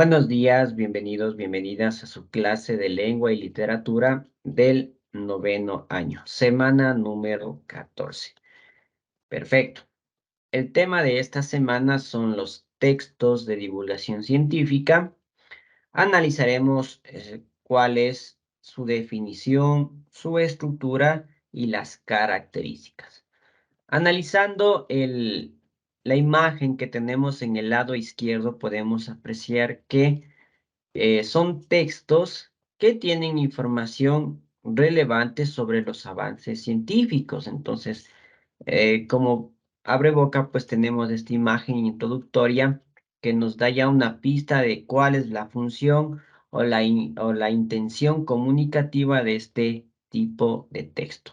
Buenos días, bienvenidos, bienvenidas a su clase de lengua y literatura del noveno año, semana número 14. Perfecto. El tema de esta semana son los textos de divulgación científica. Analizaremos cuál es su definición, su estructura y las características. Analizando la imagen que tenemos en el lado izquierdo, podemos apreciar que son textos que tienen información relevante sobre los avances científicos. Entonces, como abre boca, pues tenemos esta imagen introductoria que nos da ya una pista de cuál es la función o la intención comunicativa de este tipo de texto.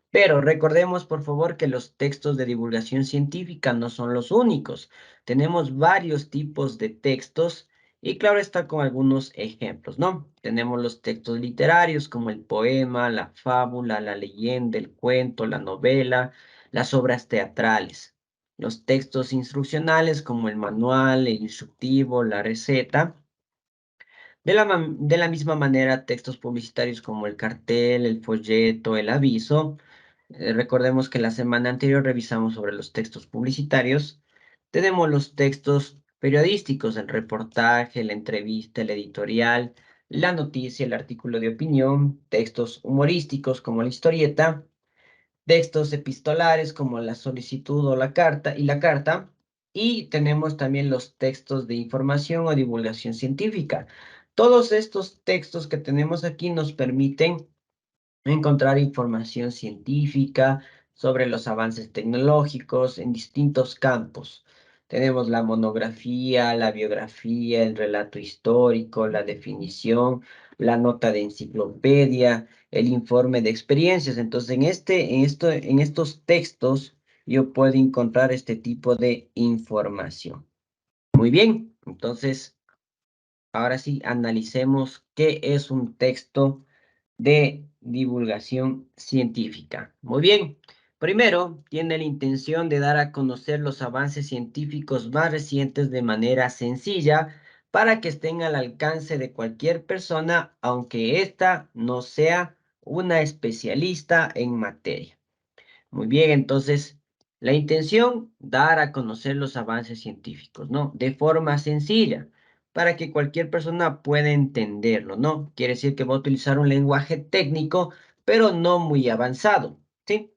Pero recordemos, por favor, que los textos de divulgación científica no son los únicos. Tenemos varios tipos de textos y claro está con algunos ejemplos, ¿no? Tenemos los textos literarios como el poema, la fábula, la leyenda, el cuento, la novela, las obras teatrales. Los textos instruccionales como el manual, el instructivo, la receta. De la misma manera, textos publicitarios como el cartel, el folleto, el aviso. Recordemos que la semana anterior revisamos sobre los textos publicitarios. Tenemos los textos periodísticos, el reportaje, la entrevista, el editorial, la noticia, el artículo de opinión, textos humorísticos como la historieta, textos epistolares como la solicitud o la carta, y tenemos también los textos de información o divulgación científica. Todos estos textos que tenemos aquí nos permiten encontrar información científica sobre los avances tecnológicos en distintos campos. Tenemos la monografía, la biografía, el relato histórico, la definición, la nota de enciclopedia, el informe de experiencias. Entonces, en estos textos yo puedo encontrar este tipo de información. Muy bien, entonces ahora sí, analicemos qué es un texto de divulgación científica. Muy bien. Primero, tiene la intención de dar a conocer los avances científicos más recientes de manera sencilla para que estén al alcance de cualquier persona, aunque ésta no sea una especialista en materia. Muy bien, entonces, la intención, dar a conocer los avances científicos, ¿no? De forma sencilla, para que cualquier persona pueda entenderlo, ¿no? Quiere decir que va a utilizar un lenguaje técnico, pero no muy avanzado, ¿sí?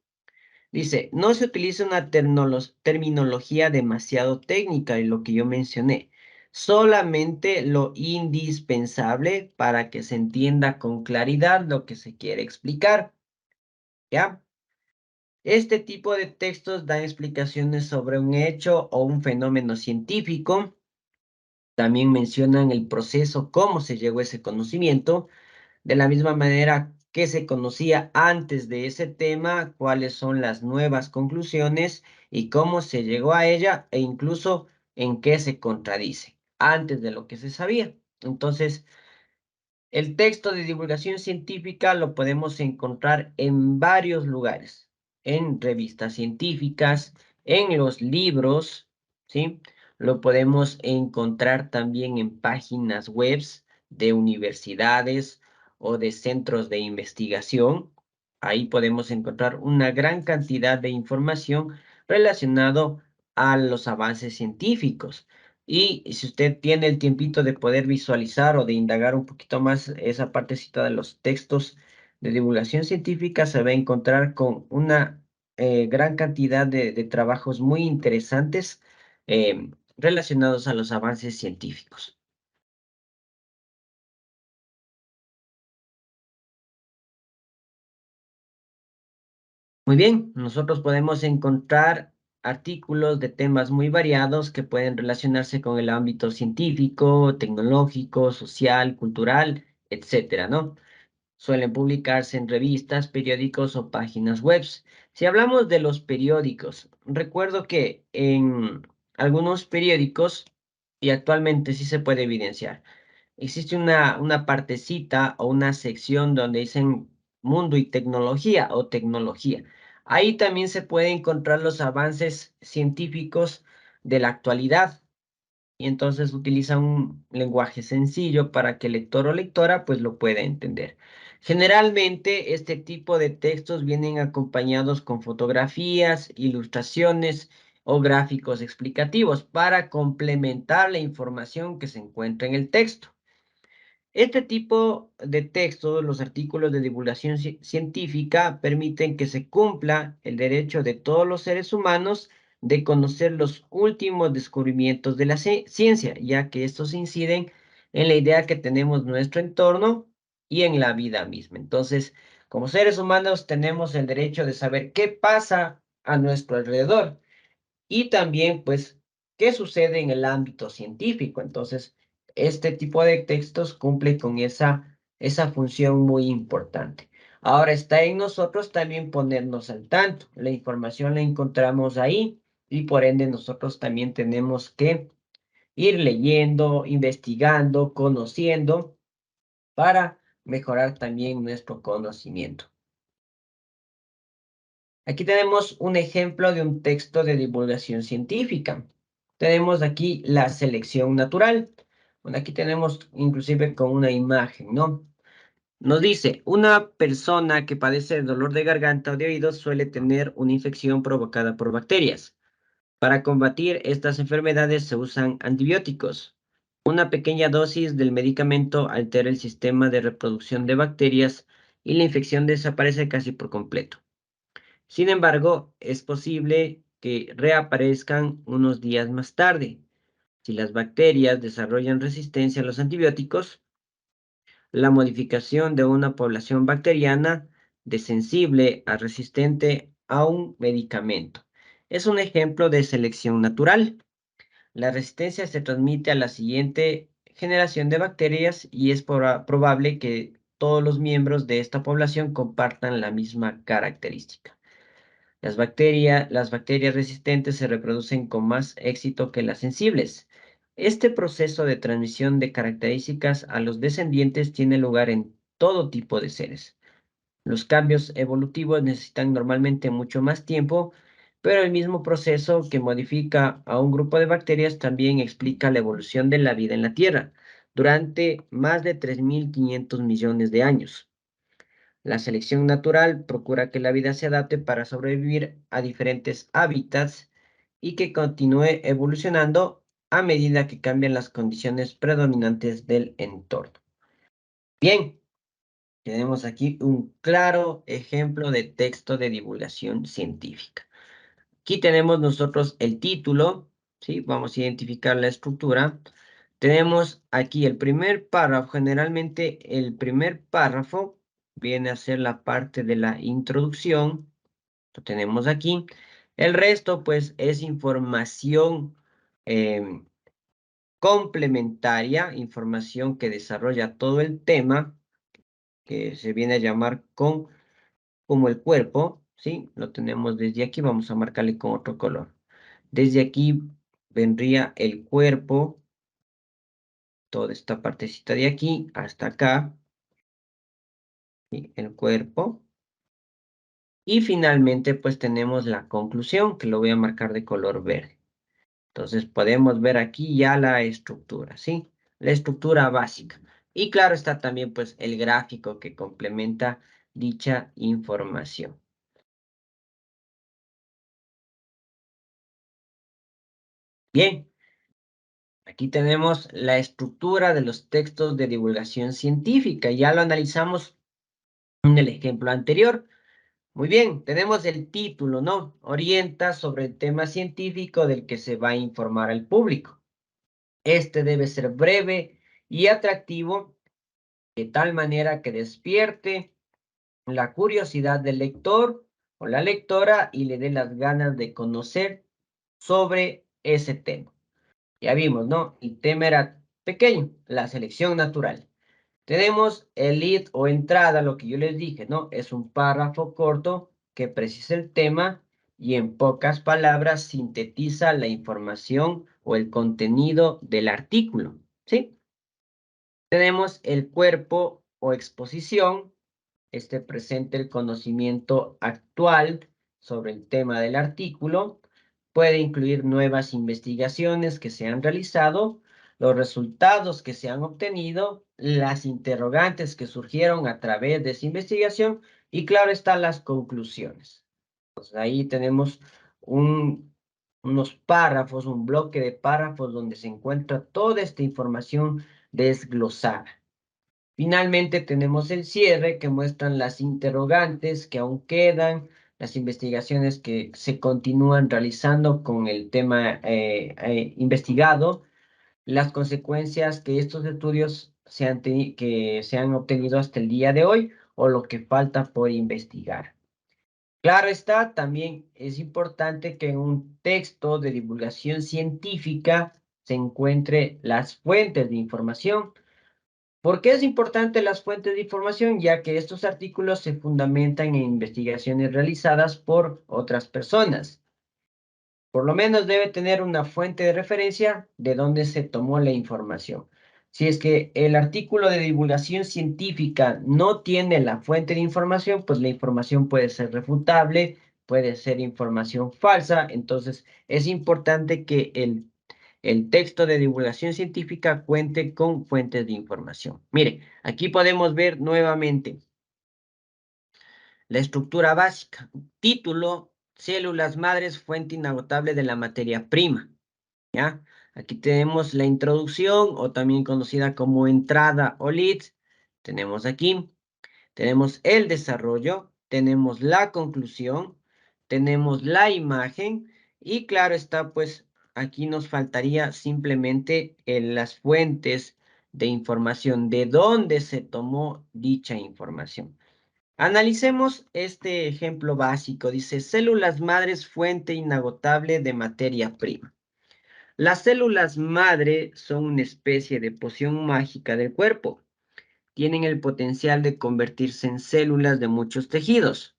Dice, no se utiliza una terminología demasiado técnica, y lo que yo mencioné, solamente lo indispensable para que se entienda con claridad lo que se quiere explicar, ¿ya? Este tipo de textos dan explicaciones sobre un hecho o un fenómeno científico. También mencionan el proceso, cómo se llegó a ese conocimiento, de la misma manera que se conocía antes de ese tema, cuáles son las nuevas conclusiones y cómo se llegó a ella e incluso en qué se contradice antes de lo que se sabía. Entonces, el texto de divulgación científica lo podemos encontrar en varios lugares, en revistas científicas, en los libros, ¿sí? Lo podemos encontrar también en páginas web de universidades o de centros de investigación. Ahí podemos encontrar una gran cantidad de información relacionado a los avances científicos. Y si usted tiene el tiempito de poder visualizar o de indagar un poquito más esa partecita de los textos de divulgación científica, se va a encontrar con una gran cantidad de trabajos muy interesantes relacionados a los avances científicos. Muy bien, nosotros podemos encontrar artículos de temas muy variados que pueden relacionarse con el ámbito científico, tecnológico, social, cultural, etcétera, ¿no? Suelen publicarse en revistas, periódicos o páginas web. Si hablamos de los periódicos, recuerdo que en algunos periódicos, y actualmente sí se puede evidenciar, existe una partecita o una sección donde dicen mundo y tecnología o tecnología. Ahí también se pueden encontrar los avances científicos de la actualidad. y entonces utiliza un lenguaje sencillo para que el lector o lectora pues lo pueda entender. Generalmente este tipo de textos vienen acompañados con fotografías, ilustraciones o gráficos explicativos para complementar la información que se encuentra en el texto. Este tipo de textos, los artículos de divulgación científica, permiten que se cumpla el derecho de todos los seres humanos de conocer los últimos descubrimientos de la ciencia, ya que estos inciden en la idea que tenemos de nuestro entorno y en la vida misma. Entonces, como seres humanos tenemos el derecho de saber qué pasa a nuestro alrededor y también, pues, qué sucede en el ámbito científico. Entonces, este tipo de textos cumple con esa función muy importante. Ahora está en nosotros también ponernos al tanto. La información la encontramos ahí y por ende nosotros también tenemos que ir leyendo, investigando, conociendo para mejorar también nuestro conocimiento. Aquí tenemos un ejemplo de un texto de divulgación científica. Tenemos aquí la selección natural. Bueno, aquí tenemos inclusive con una imagen, ¿no? Nos dice, una persona que padece de dolor de garganta o de oídos suele tener una infección provocada por bacterias. Para combatir estas enfermedades se usan antibióticos. Una pequeña dosis del medicamento altera el sistema de reproducción de bacterias y la infección desaparece casi por completo. Sin embargo, es posible que reaparezcan unos días más tarde. Si las bacterias desarrollan resistencia a los antibióticos, la modificación de una población bacteriana de sensible a resistente a un medicamento es un ejemplo de selección natural. La resistencia se transmite a la siguiente generación de bacterias y es probable que todos los miembros de esta población compartan la misma característica. Las bacterias resistentes se reproducen con más éxito que las sensibles. Este proceso de transmisión de características a los descendientes tiene lugar en todo tipo de seres. Los cambios evolutivos necesitan normalmente mucho más tiempo, pero el mismo proceso que modifica a un grupo de bacterias también explica la evolución de la vida en la Tierra durante más de 3.500 millones de años. La selección natural procura que la vida se adapte para sobrevivir a diferentes hábitats y que continúe evolucionando a medida que cambian las condiciones predominantes del entorno. Bien, tenemos aquí un claro ejemplo de texto de divulgación científica. Aquí tenemos nosotros el título, ¿sí? Vamos a identificar la estructura. Tenemos aquí el primer párrafo. Generalmente el primer párrafo viene a ser la parte de la introducción. Lo tenemos aquí. El resto, pues, es información em, complementaria, información que desarrolla todo el tema, que se viene a llamar como el cuerpo, ¿sí? Lo tenemos desde aquí, vamos a marcarle con otro color. Desde aquí vendría el cuerpo, toda esta partecita de aquí hasta acá, ¿sí? El cuerpo. Y finalmente, pues tenemos la conclusión, que lo voy a marcar de color verde. Entonces podemos ver aquí ya la estructura, ¿sí? La estructura básica. Y claro está también, pues, el gráfico que complementa dicha información. Bien, aquí tenemos la estructura de los textos de divulgación científica. Ya lo analizamos en el ejemplo anterior. Muy bien, tenemos el título, ¿no? Orienta sobre el tema científico del que se va a informar al público. Este debe ser breve y atractivo, de tal manera que despierte la curiosidad del lector o la lectora y le dé las ganas de conocer sobre ese tema. Ya vimos, ¿no? El tema era pequeño, la selección natural. Tenemos el lead o entrada, lo que yo les dije, ¿no? Es un párrafo corto que precisa el tema y en pocas palabras sintetiza la información o el contenido del artículo, ¿sí? Tenemos el cuerpo o exposición. Este presenta el conocimiento actual sobre el tema del artículo. puede incluir nuevas investigaciones que se han realizado, los resultados que se han obtenido, las interrogantes que surgieron a través de esa investigación y claro están las conclusiones. Pues ahí tenemos unos párrafos, un bloque de párrafos donde se encuentra toda esta información desglosada. Finalmente tenemos el cierre que muestran las interrogantes que aún quedan, las investigaciones que se continúan realizando con el tema investigado, las consecuencias que estos estudios que se han obtenido hasta el día de hoy o lo que falta por investigar. Claro está, también es importante que en un texto de divulgación científica se encuentre las fuentes de información. ¿Por qué es importante las fuentes de información? Ya que estos artículos se fundamentan en investigaciones realizadas por otras personas. Por lo menos debe tener una fuente de referencia de dónde se tomó la información. Si es que el artículo de divulgación científica no tiene la fuente de información, pues la información puede ser refutable, puede ser información falsa. Entonces, es importante que el texto de divulgación científica cuente con fuentes de información. Mire, aquí podemos ver nuevamente la estructura básica. Título, células madres, fuente inagotable de la materia prima. ¿Ya? Aquí tenemos la introducción o también conocida como entrada o lead. Tenemos aquí. Tenemos el desarrollo, tenemos la conclusión, tenemos la imagen y claro está, pues aquí nos faltaría simplemente las fuentes de información, de dónde se tomó dicha información. Analicemos este ejemplo básico. Dice, células madres, fuente inagotable de materia prima. Las células madre son una especie de poción mágica del cuerpo. Tienen el potencial de convertirse en células de muchos tejidos.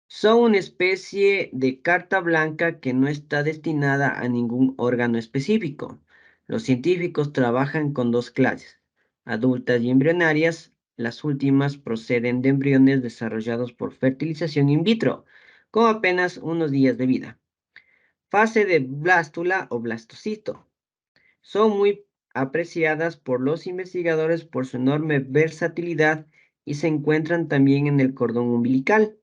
Son una especie de carta blanca que no está destinada a ningún órgano específico. Los científicos trabajan con dos clases, adultas y embrionarias. Las últimas proceden de embriones desarrollados por fertilización in vitro, con apenas unos días de vida. Fase de blástula o blastocito. Son muy apreciadas por los investigadores por su enorme versatilidad y se encuentran también en el cordón umbilical.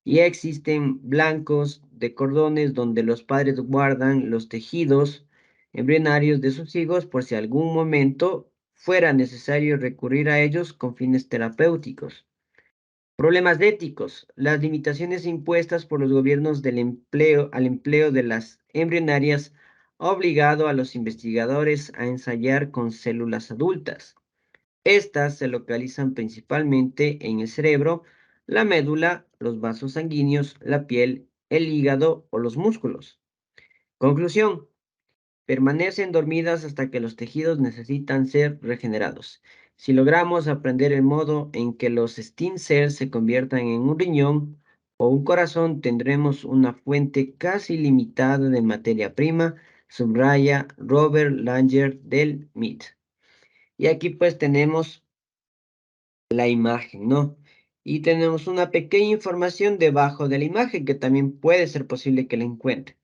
Y existen blancos de cordones donde los padres guardan los tejidos embrionarios de sus hijos por si algún momento fuera necesario recurrir a ellos con fines terapéuticos. Problemas éticos. Las limitaciones impuestas por los gobiernos al empleo de las embrionarias ha obligado a los investigadores a ensayar con células adultas. Estas se localizan principalmente en el cerebro, la médula, los vasos sanguíneos, la piel, el hígado o los músculos. Conclusión. Permanecen dormidas hasta que los tejidos necesitan ser regenerados. Si logramos aprender el modo en que los stem cells se conviertan en un riñón o un corazón, tendremos una fuente casi limitada de materia prima, subraya Robert Langer del MIT. Y aquí pues tenemos la imagen, ¿no? Y tenemos una pequeña información debajo de la imagen que también puede ser posible que la encuentre.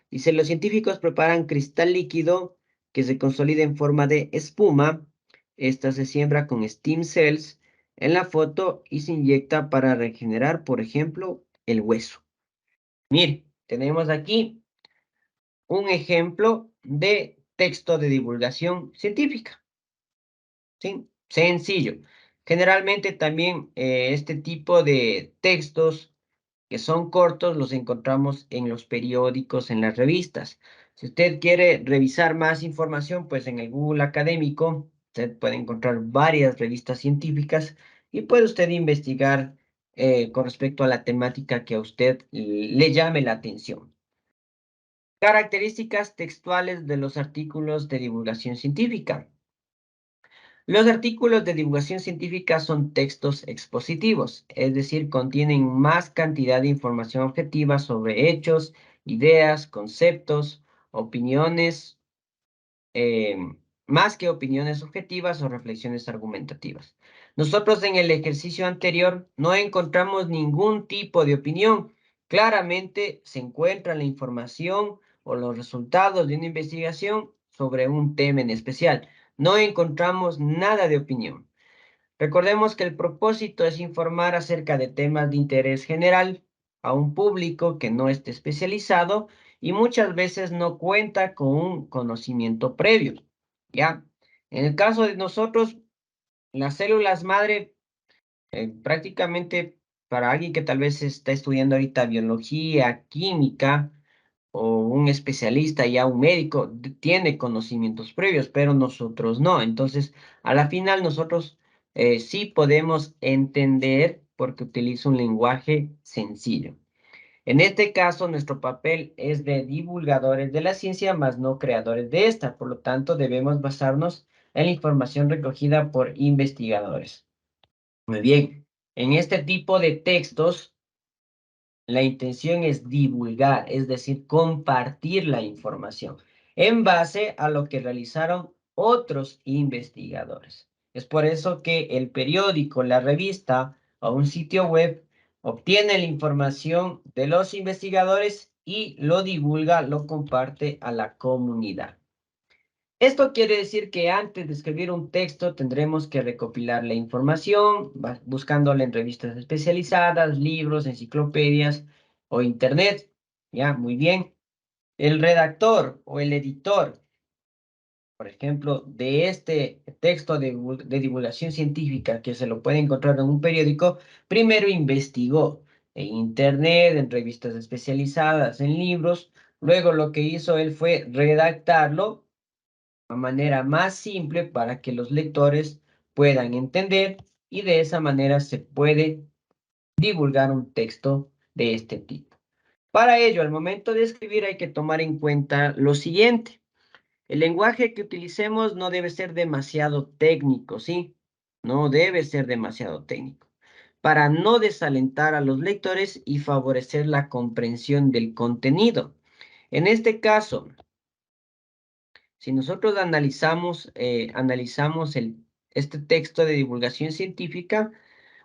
Dice, los científicos preparan cristal líquido que se consolida en forma de espuma. Esta se siembra con stem cells en la foto y se inyecta para regenerar, por ejemplo, el hueso. Mire, tenemos aquí un ejemplo de texto de divulgación científica. ¿Sí? Sencillo. Generalmente también este tipo de textos que son cortos los encontramos en los periódicos, en las revistas. Si usted quiere revisar más información, pues en el Google Académico usted puede encontrar varias revistas científicas y puede usted investigar con respecto a la temática que a usted le llame la atención. Características textuales de los artículos de divulgación científica. Los artículos de divulgación científica son textos expositivos, es decir, contienen más cantidad de información objetiva sobre hechos, ideas, conceptos, opiniones, más que opiniones objetivas o reflexiones argumentativas. Nosotros en el ejercicio anterior no encontramos ningún tipo de opinión. Claramente se encuentra la información o los resultados de una investigación sobre un tema en especial. No encontramos nada de opinión. Recordemos que el propósito es informar acerca de temas de interés general a un público que no esté especializado y muchas veces no cuenta con un conocimiento previo. ¿Ya? En el caso de nosotros, las células madre, prácticamente para alguien que tal vez está estudiando ahorita biología, química, o un especialista, ya un médico, tiene conocimientos previos, pero nosotros no. Entonces, a la final nosotros sí podemos entender porque utiliza un lenguaje sencillo. En este caso, nuestro papel es de divulgadores de la ciencia, más no creadores de esta. Por lo tanto, debemos basarnos en la información recogida por investigadores. Muy bien. En este tipo de textos, la intención es divulgar, es decir, compartir la información en base a lo que realizaron otros investigadores. Es por eso que el periódico, la revista o un sitio web obtiene la información de los investigadores y lo divulga, lo comparte a la comunidad. Esto quiere decir que antes de escribir un texto tendremos que recopilar la información, buscándola en revistas especializadas, libros, enciclopedias o internet. Ya, muy bien. El redactor o el editor, por ejemplo, de este texto de divulgación científica que se lo puede encontrar en un periódico, primero investigó en internet, en revistas especializadas, en libros. Luego lo que hizo él fue redactarlo manera más simple para que los lectores puedan entender y de esa manera se puede divulgar un texto de este tipo. Para ello, al momento de escribir hay que tomar en cuenta lo siguiente. El lenguaje que utilicemos no debe ser demasiado técnico, ¿sí? No debe ser demasiado técnico, para no desalentar a los lectores y favorecer la comprensión del contenido. En este caso, si nosotros analizamos este texto de divulgación científica,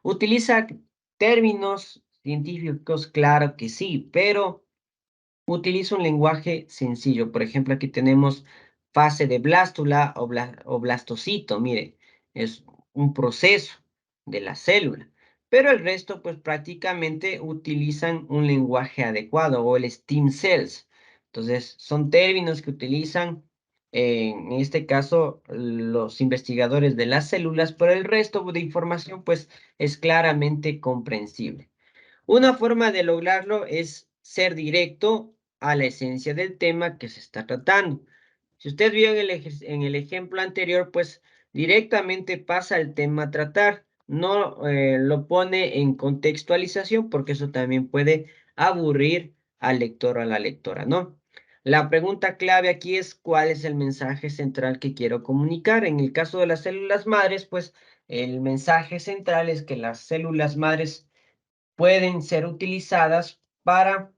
utiliza términos científicos, claro que sí, pero utiliza un lenguaje sencillo. Por ejemplo, aquí tenemos fase de blástula o blastocito. Mire, es un proceso de la célula. Pero el resto, pues prácticamente utilizan un lenguaje adecuado o el STEAM cells. Entonces, son términos que utilizan, en este caso, los investigadores de las células, pero el resto de información, pues, es claramente comprensible. Una forma de lograrlo es ser directo a la esencia del tema que se está tratando. Si usted vio en el ejemplo anterior, pues directamente pasa al tema a tratar, no lo pone en contextualización porque eso también puede aburrir al lector o a la lectora, ¿no? La pregunta clave aquí es cuál es el mensaje central que quiero comunicar. En el caso de las células madres, pues el mensaje central es que las células madres pueden ser utilizadas para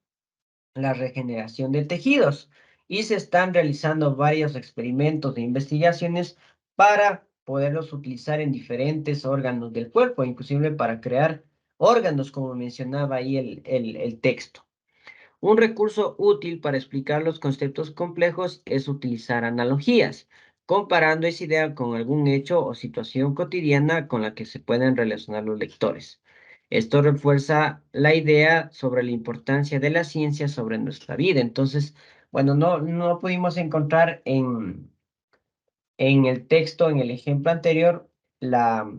la regeneración de tejidos y se están realizando varios experimentos de investigaciones para poderlos utilizar en diferentes órganos del cuerpo, inclusive para crear órganos, como mencionaba ahí el texto. Un recurso útil para explicar los conceptos complejos es utilizar analogías, comparando esa idea con algún hecho o situación cotidiana con la que se pueden relacionar los lectores. Esto refuerza la idea sobre la importancia de la ciencia sobre nuestra vida. Entonces, bueno, no pudimos encontrar en el texto, en el ejemplo anterior, la,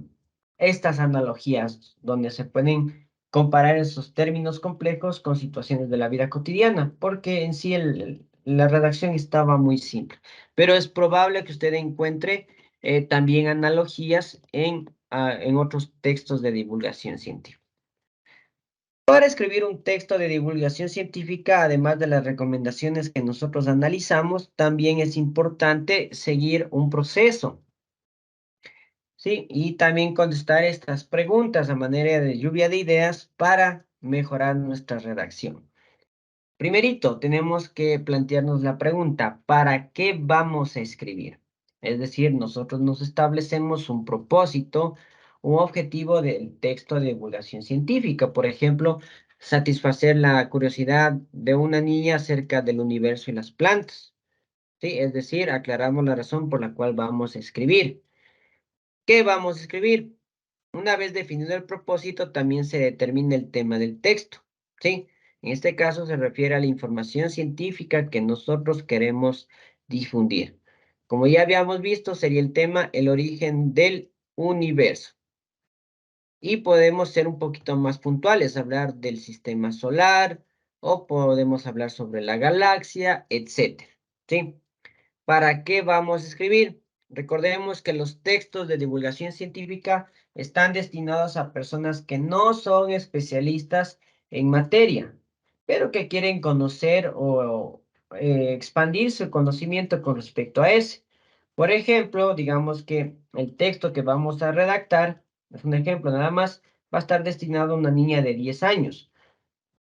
estas analogías donde se pueden comparar esos términos complejos con situaciones de la vida cotidiana, porque en sí la redacción estaba muy simple. Pero es probable que usted encuentre también analogías en otros textos de divulgación científica. Para escribir un texto de divulgación científica, además de las recomendaciones que nosotros analizamos, también es importante seguir un proceso. Sí, y también contestar estas preguntas a manera de lluvia de ideas para mejorar nuestra redacción. Primerito, tenemos que plantearnos la pregunta, ¿para qué vamos a escribir? Es decir, nosotros nos establecemos un propósito, un objetivo del texto de divulgación científica. Por ejemplo, satisfacer la curiosidad de una niña acerca del universo y las plantas. ¿Sí? Es decir, aclaramos la razón por la cual vamos a escribir. ¿Qué vamos a escribir? Una vez definido el propósito, también se determina el tema del texto. ¿Sí? En este caso se refiere a la información científica que nosotros queremos difundir. Como ya habíamos visto, sería el tema el origen del universo. Y podemos ser un poquito más puntuales, hablar del sistema solar o podemos hablar sobre la galaxia, etcétera. ¿Sí? ¿Para qué vamos a escribir? Recordemos que los textos de divulgación científica están destinados a personas que no son especialistas en materia, pero que quieren conocer o expandir su conocimiento con respecto a ese. Por ejemplo, digamos que el texto que vamos a redactar, es un ejemplo nada más, va a estar destinado a una niña de 10 años.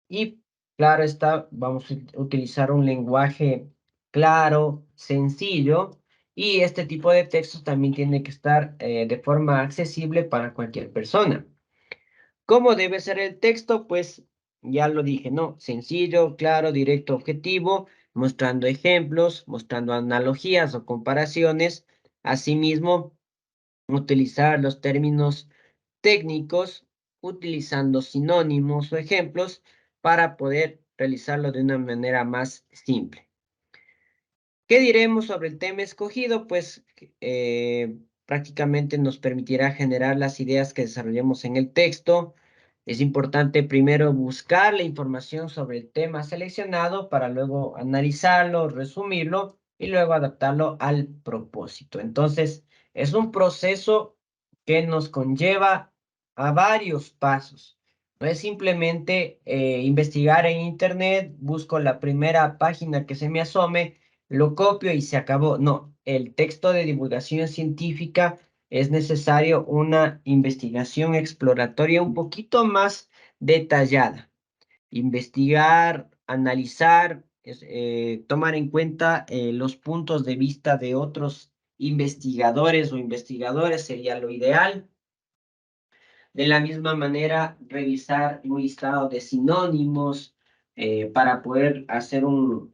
Y claro está, vamos a utilizar un lenguaje claro, sencillo, y este tipo de textos también tiene que estar de forma accesible para cualquier persona. ¿Cómo debe ser el texto? Pues ya lo dije, ¿no? Sencillo, claro, directo, objetivo, mostrando ejemplos, mostrando analogías o comparaciones. Asimismo, utilizar los términos técnicos utilizando sinónimos o ejemplos para poder realizarlo de una manera más simple. ¿Qué diremos sobre el tema escogido? Pues prácticamente nos permitirá generar las ideas que desarrollemos en el texto. Es importante primero buscar la información sobre el tema seleccionado para luego analizarlo, resumirlo y luego adaptarlo al propósito. Entonces, es un proceso que nos conlleva a varios pasos. No es simplemente investigar en internet, busco la primera página que se me asome, lo copio y se acabó. No, el texto de divulgación científica es necesario una investigación exploratoria un poquito más detallada. Investigar, analizar, tomar en cuenta los puntos de vista de otros investigadores o investigadores sería lo ideal. De la misma manera, revisar un listado de sinónimos para poder hacer un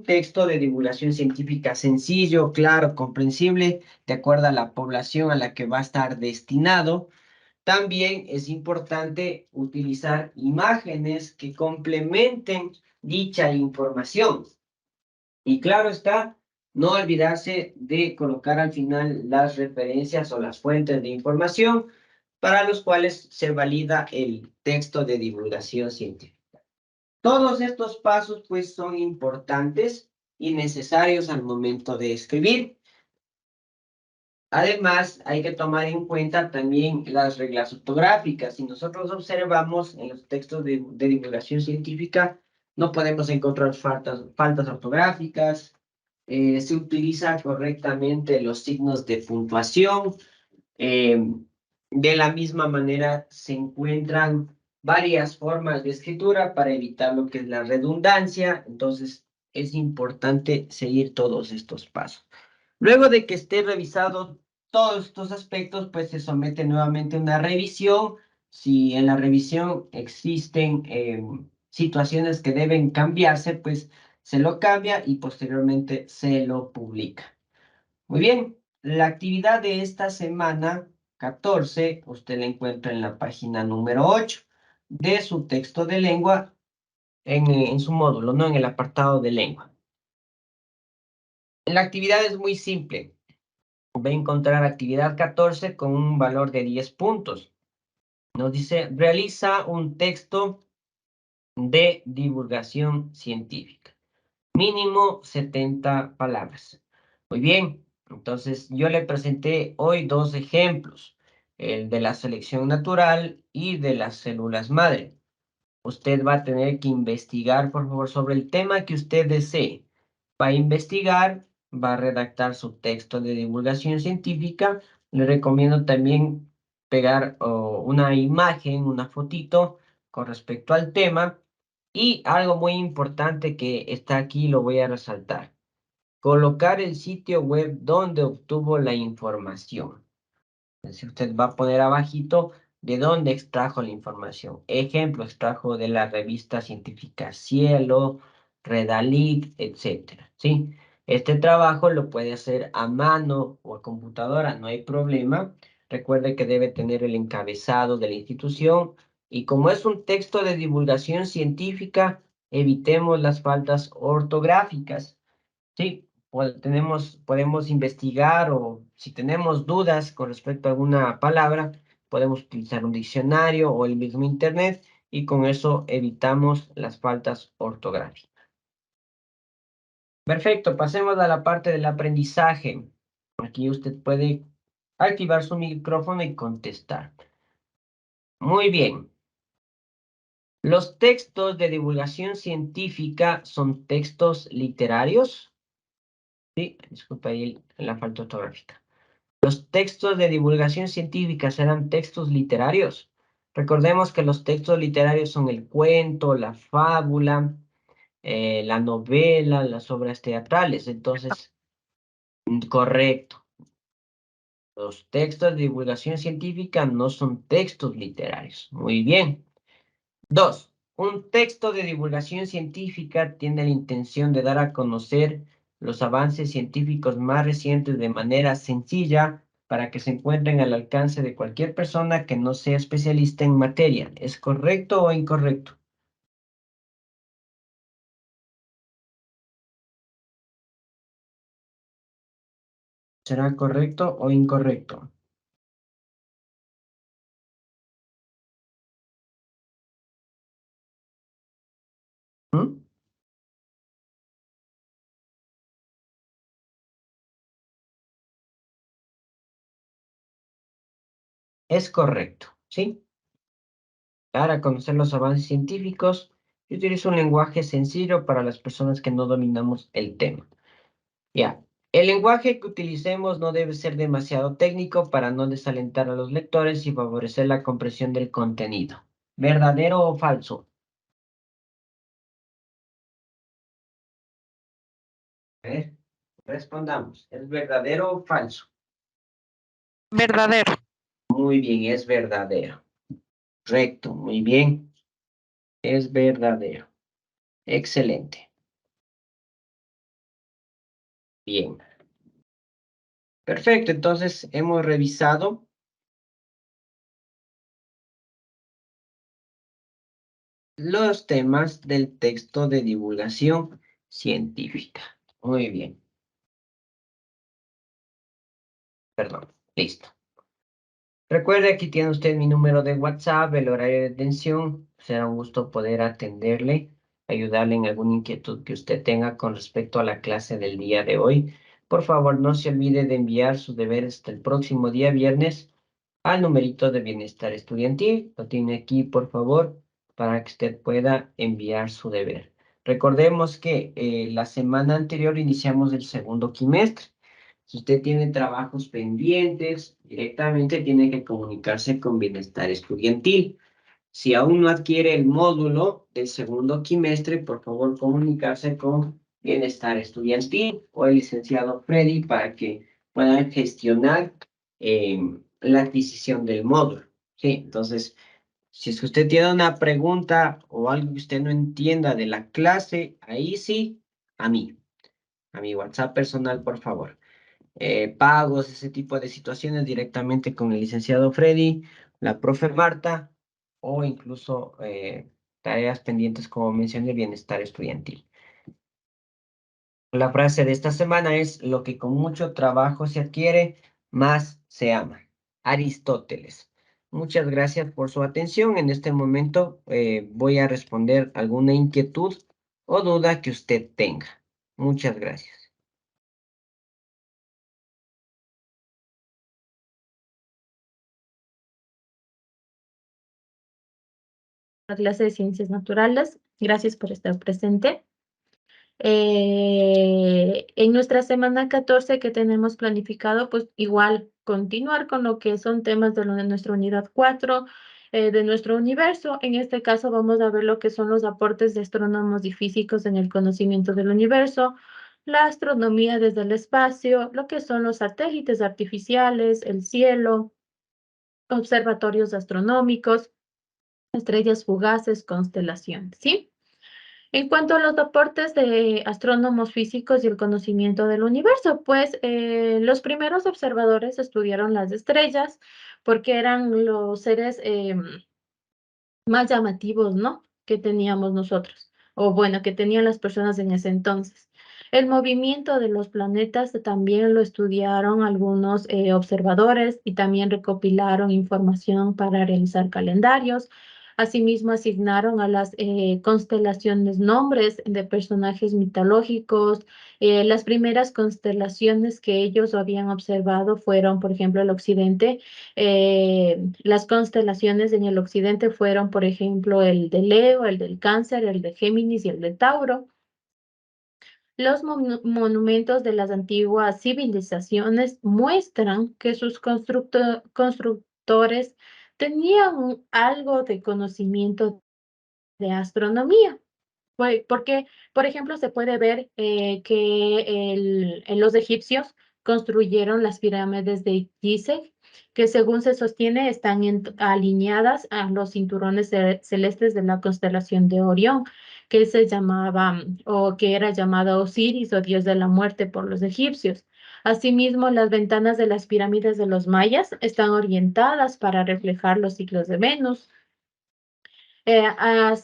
texto de divulgación científica sencillo, claro, comprensible, de acuerdo a la población a la que va a estar destinado. También es importante utilizar imágenes que complementen dicha información. Y claro está, no olvidarse de colocar al final las referencias o las fuentes de información para los cuales se valida el texto de divulgación científica. Todos estos pasos pues son importantes y necesarios al momento de escribir. Además, hay que tomar en cuenta también las reglas ortográficas. Si nosotros observamos en los textos de divulgación científica, no podemos encontrar faltas ortográficas, se utiliza correctamente los signos de puntuación, eh, de la misma manera, se encuentran varias formas de escritura para evitar lo que es la redundancia. Entonces, es importante seguir todos estos pasos. Luego de que esté revisado todos estos aspectos, pues se somete nuevamente a una revisión. Si en la revisión existen situaciones que deben cambiarse, pues se lo cambia y posteriormente se lo publica. Muy bien, la actividad de esta semana 14, usted la encuentra en la página número 8 de su texto de lengua en su módulo, no en el apartado de lengua. La actividad es muy simple. Va a encontrar actividad 14 con un valor de 10 puntos. Nos dice, realiza un texto de divulgación científica. Mínimo 70 palabras. Muy bien, entonces yo le presenté hoy dos ejemplos, el de la selección natural y de las células madre. Usted va a tener que investigar, por favor, sobre el tema que usted desee. Va a investigar, va a redactar su texto de divulgación científica. Le recomiendo también pegar una imagen, una fotito con respecto al tema. Y algo muy importante que está aquí, lo voy a resaltar. Colocar el sitio web donde obtuvo la información. Si usted va a poner abajito de dónde extrajo la información. Ejemplo, extrajo de la revista científica Cielo, Redalit, etcétera, ¿sí? Este trabajo lo puede hacer a mano o a computadora, no hay problema. Recuerde que debe tener el encabezado de la institución y como es un texto de divulgación científica, evitemos las faltas ortográficas. Sí, podemos investigar o si tenemos dudas con respecto a alguna palabra, podemos utilizar un diccionario o el mismo internet y con eso evitamos las faltas ortográficas. Perfecto, pasemos a la parte del aprendizaje. Aquí usted puede activar su micrófono y contestar. Muy bien. Los textos de divulgación científica son textos literarios. Sí, disculpa ahí la falta ortográfica. Los textos de divulgación científica serán textos literarios. Recordemos que los textos literarios son el cuento, la fábula, la novela, las obras teatrales. Entonces, correcto. Los textos de divulgación científica no son textos literarios. Muy bien. Dos, un texto de divulgación científica tiene la intención de dar a conocer los avances científicos más recientes de manera sencilla para que se encuentren al alcance de cualquier persona que no sea especialista en materia. ¿Es correcto o incorrecto? ¿Será correcto o incorrecto? ¿Mm? Es correcto, ¿sí? Para conocer los avances científicos, yo utilizo un lenguaje sencillo para las personas que no dominamos el tema. Ya, el lenguaje que utilicemos no debe ser demasiado técnico para no desalentar a los lectores y favorecer la comprensión del contenido. ¿Verdadero o falso? ¿Eh? Respondamos, ¿es verdadero o falso? Verdadero. Muy bien, es verdadero. Correcto, muy bien, es verdadero. Excelente. Bien. Perfecto, entonces hemos revisado los temas del texto de divulgación científica. Muy bien, perdón, listo. Recuerde, aquí tiene usted mi número de WhatsApp, el horario de atención. Será un gusto poder atenderle, ayudarle en alguna inquietud que usted tenga con respecto a la clase del día de hoy. Por favor, no se olvide de enviar sus deberes hasta el próximo día viernes al numerito de bienestar estudiantil. Lo tiene aquí, por favor, para que usted pueda enviar su deber. Recordemos que la semana anterior iniciamos el segundo quimestre. Si usted tiene trabajos pendientes, directamente tiene que comunicarse con Bienestar Estudiantil. Si aún no adquiere el módulo del segundo quimestre, por favor comunicarse con Bienestar Estudiantil o el licenciado Freddy para que puedan gestionar la adquisición del módulo. Sí, entonces, si es que usted tiene una pregunta o algo que usted no entienda de la clase, ahí sí, a mi WhatsApp personal, por favor. Pagos, ese tipo de situaciones directamente con el licenciado Freddy, la profe Marta o incluso tareas pendientes como mencioné, bienestar estudiantil. La frase de esta semana es, lo que con mucho trabajo se adquiere, más se ama. Aristóteles. Muchas gracias por su atención. En este momento voy a responder alguna inquietud o duda que usted tenga. Muchas gracias. La clase de Ciencias Naturales. Gracias por estar presente. En nuestra semana 14 que tenemos planificado, pues igual continuar con lo que son temas de nuestra unidad 4 de nuestro universo. En este caso vamos a ver lo que son los aportes de astrónomos y físicos en el conocimiento del universo, la astronomía desde el espacio, lo que son los satélites artificiales, el cielo, observatorios astronómicos, estrellas fugaces, constelaciones, ¿sí? En cuanto a los aportes de astrónomos físicos y el conocimiento del universo, pues los primeros observadores estudiaron las estrellas porque eran los seres más llamativos, ¿no? Que teníamos nosotros, o bueno, que tenían las personas en ese entonces. El movimiento de los planetas también lo estudiaron algunos observadores y también recopilaron información para realizar calendarios. Asimismo, asignaron a las constelaciones nombres de personajes mitológicos. Las primeras constelaciones que ellos habían observado fueron, por ejemplo, el occidente. Las constelaciones en el occidente fueron, por ejemplo, el de Leo, el del Cáncer, el de Géminis y el de Tauro. Los monumentos de las antiguas civilizaciones muestran que sus constructores tenían algo de conocimiento de astronomía. Porque, por ejemplo, se puede ver que los egipcios construyeron las pirámides de Gizeh, que según se sostiene están alineadas a los cinturones celestes de la constelación de Orión, que se llamaba o que era llamada Osiris o dios de la muerte por los egipcios. Asimismo, las ventanas de las pirámides de los mayas están orientadas para reflejar los ciclos de Venus. De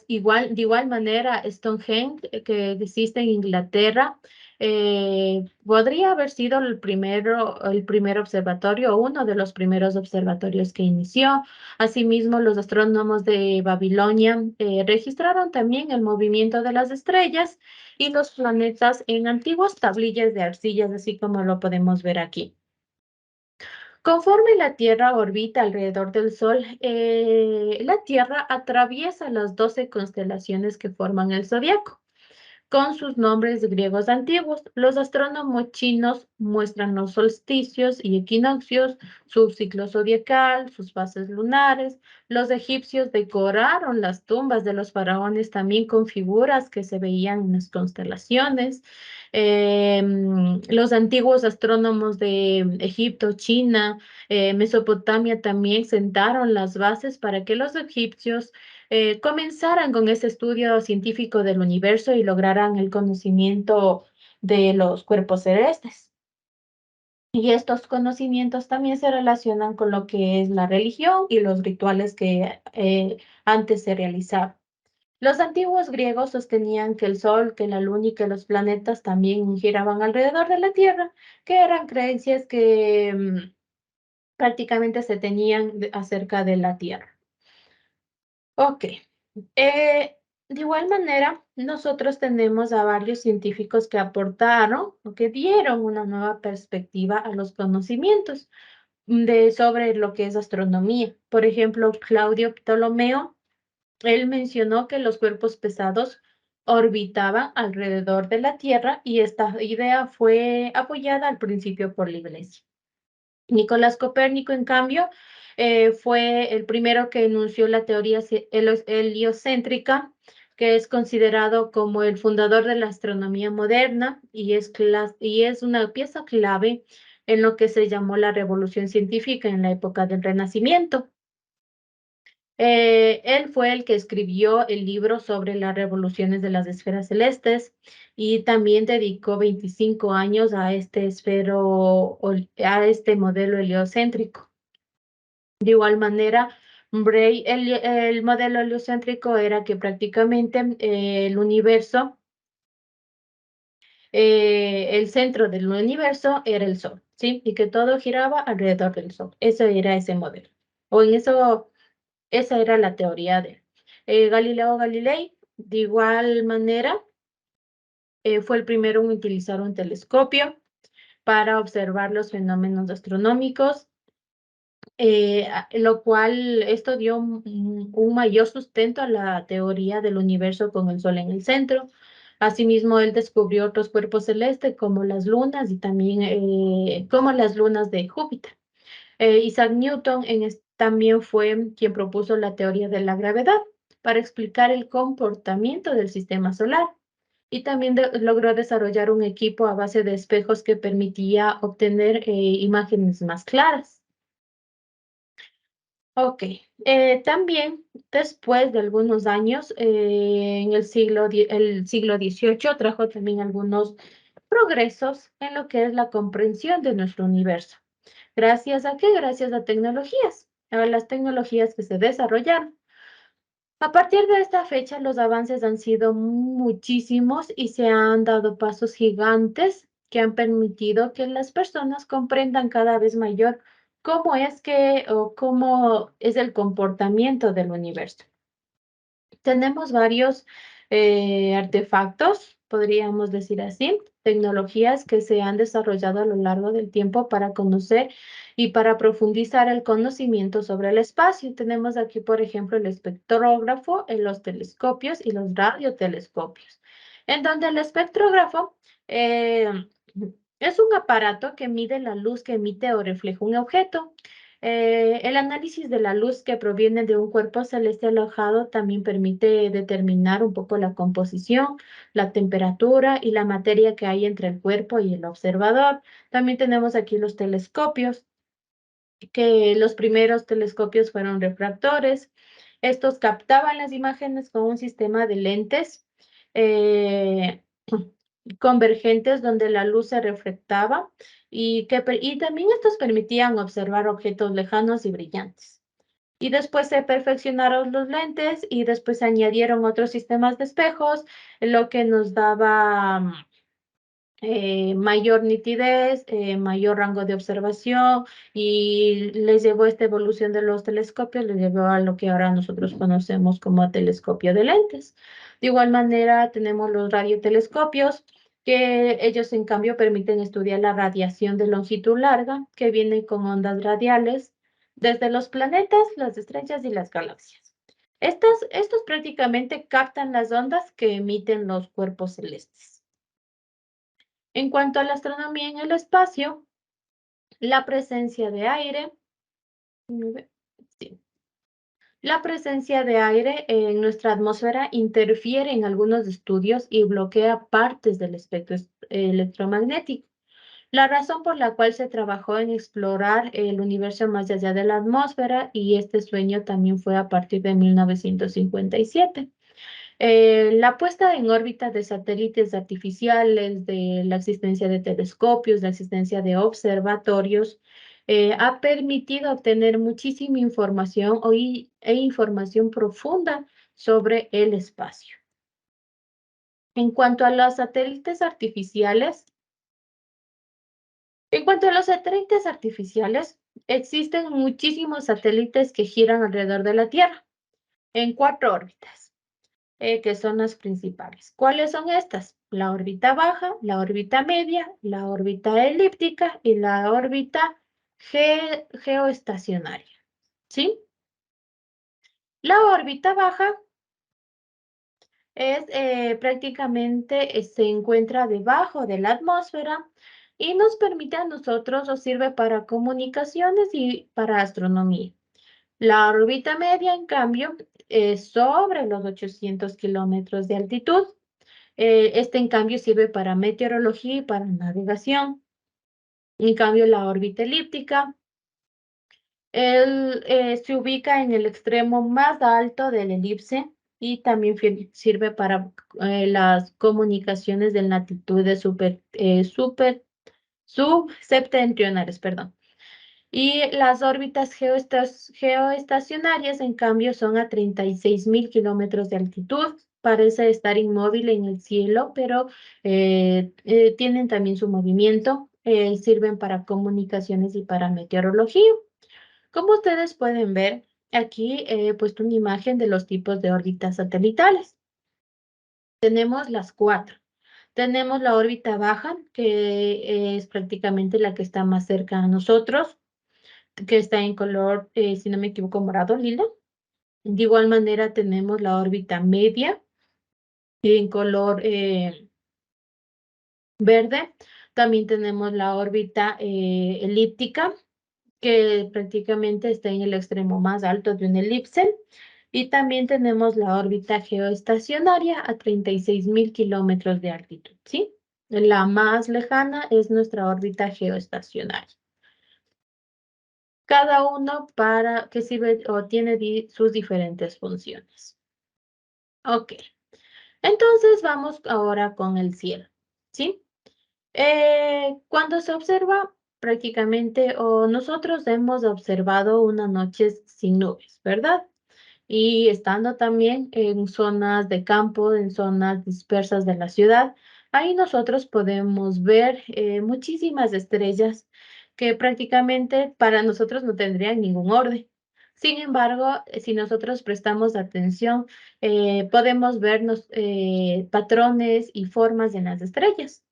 igual manera, Stonehenge, que existe en Inglaterra, podría haber sido el primer observatorio o uno de los primeros observatorios que inició. Asimismo, los astrónomos de Babilonia registraron también el movimiento de las estrellas y los planetas en antiguas tablillas de arcillas, así como lo podemos ver aquí. Conforme la Tierra orbita alrededor del Sol, la Tierra atraviesa las 12 constelaciones que forman el zodiaco con sus nombres griegos antiguos. Los astrónomos chinos muestran los solsticios y equinoccios, su ciclo zodiacal, sus fases lunares. Los egipcios decoraron las tumbas de los faraones también con figuras que se veían en las constelaciones. Los antiguos astrónomos de Egipto, China, Mesopotamia también sentaron las bases para que los egipcios comenzaran con ese estudio científico del universo y lograran el conocimiento de los cuerpos celestes. Y estos conocimientos también se relacionan con lo que es la religión y los rituales que antes se realizaban. Los antiguos griegos sostenían que el Sol, que la Luna y que los planetas también giraban alrededor de la Tierra, que eran creencias que prácticamente se tenían acerca de la Tierra. Ok. De igual manera, nosotros tenemos a varios científicos que aportaron o que dieron una nueva perspectiva a los conocimientos sobre lo que es astronomía. Por ejemplo, Claudio Ptolomeo, él mencionó que los cuerpos pesados orbitaban alrededor de la Tierra y esta idea fue apoyada al principio por la Iglesia. Nicolás Copérnico, en cambio, fue el primero que enunció la teoría heliocéntrica, que es considerado como el fundador de la astronomía moderna y es una pieza clave en lo que se llamó la revolución científica en la época del Renacimiento. Él fue el que escribió el libro sobre las revoluciones de las esferas celestes y también dedicó 25 años a a este modelo heliocéntrico. De igual manera, el modelo heliocéntrico era que prácticamente el universo, el centro del universo era el Sol, ¿sí? Y que todo giraba alrededor del Sol. Eso era ese modelo. O en eso Esa era la teoría de Galileo Galilei. De igual manera, fue el primero en utilizar un telescopio para observar los fenómenos astronómicos, lo cual esto dio un mayor sustento a la teoría del universo con el Sol en el centro. Asimismo, él descubrió otros cuerpos celestes como las lunas y también como las lunas de Júpiter. Isaac Newton también fue quien propuso la teoría de la gravedad para explicar el comportamiento del sistema solar y también logró desarrollar un equipo a base de espejos que permitía obtener imágenes más claras. Ok, también después de algunos años, en el siglo XVIII trajo también algunos progresos en lo que es la comprensión de nuestro universo. ¿Gracias a qué? Gracias a tecnologías, a las tecnologías que se desarrollaron. A partir de esta fecha, los avances han sido muchísimos y se han dado pasos gigantes que han permitido que las personas comprendan cada vez mayor cómo es que o cómo es el comportamiento del universo. Tenemos varios artefactos, podríamos decir así, tecnologías que se han desarrollado a lo largo del tiempo para conocer y para profundizar el conocimiento sobre el espacio. Tenemos aquí, por ejemplo, el espectrógrafo, los telescopios y los radiotelescopios, en donde el espectrógrafo eh, es un aparato que mide la luz que emite o refleja un objeto. El análisis de la luz que proviene de un cuerpo celeste alojado también permite determinar un poco la composición, la temperatura y la materia que hay entre el cuerpo y el observador. También tenemos aquí los telescopios, que los primeros telescopios fueron refractores. Estos captaban las imágenes con un sistema de lentes eh, convergentes donde la luz se reflectaba y también estos permitían observar objetos lejanos y brillantes. Y después se perfeccionaron los lentes y después se añadieron otros sistemas de espejos, lo que nos daba mayor nitidez, mayor rango de observación y les llevó esta evolución de los telescopios, les llevó a lo que ahora nosotros conocemos como telescopio de lentes. De igual manera, tenemos los radiotelescopios, que ellos en cambio permiten estudiar la radiación de longitud larga, que viene con ondas radiales desde los planetas, las estrellas y las galaxias. Estos prácticamente captan las ondas que emiten los cuerpos celestes. En cuanto a la astronomía en el espacio, la presencia de aire, sí, la presencia de aire en nuestra atmósfera interfiere en algunos estudios y bloquea partes del espectro electromagnético. La razón por la cual se trabajó en explorar el universo más allá de la atmósfera y este sueño también fue a partir de 1957. La puesta en órbita de satélites artificiales, de la existencia de telescopios, la existencia de observatorios, ha permitido obtener muchísima información e información profunda sobre el espacio. En cuanto a los satélites artificiales, existen muchísimos satélites que giran alrededor de la Tierra en 4 órbitas. Que son las principales. ¿Cuáles son estas? La órbita baja, la órbita media, la órbita elíptica y la órbita geoestacionaria. ¿Sí? La órbita baja es prácticamente se encuentra debajo de la atmósfera y nos permite a nosotros o sirve para comunicaciones y para astronomía. La órbita media, en cambio, es sobre los 800 kilómetros de altitud. Este, en cambio, sirve para meteorología y para navegación. En cambio, la órbita elíptica, se ubica en el extremo más alto del elipse y también sirve para las comunicaciones de latitudes subseptentrionales, perdón. Y las órbitas geoestacionarias, en cambio, son a 36.000 kilómetros de altitud. Parece estar inmóvil en el cielo, pero tienen también su movimiento. Sirven para comunicaciones y para meteorología. Como ustedes pueden ver, aquí he puesto una imagen de los tipos de órbitas satelitales. Tenemos las 4. Tenemos la órbita baja, que es prácticamente la que está más cerca a nosotros, que está en color, si no me equivoco, morado, lila. De igual manera tenemos la órbita media en color verde. También tenemos la órbita elíptica, que prácticamente está en el extremo más alto de un elipse. Y también tenemos la órbita geoestacionaria a 36.000 kilómetros de altitud, ¿sí? La más lejana es nuestra órbita geoestacionaria. cada uno para que sirve o tiene sus diferentes funciones. Ok, entonces vamos ahora con el cielo, ¿sí? Cuando se observa prácticamente, o nosotros hemos observado una noche sin nubes, ¿verdad? Y estando también en zonas de campo, en zonas dispersas de la ciudad, ahí nosotros podemos ver muchísimas estrellas que prácticamente para nosotros no tendrían ningún orden. Sin embargo, si nosotros prestamos atención, podemos vernos patrones y formas en las estrellas.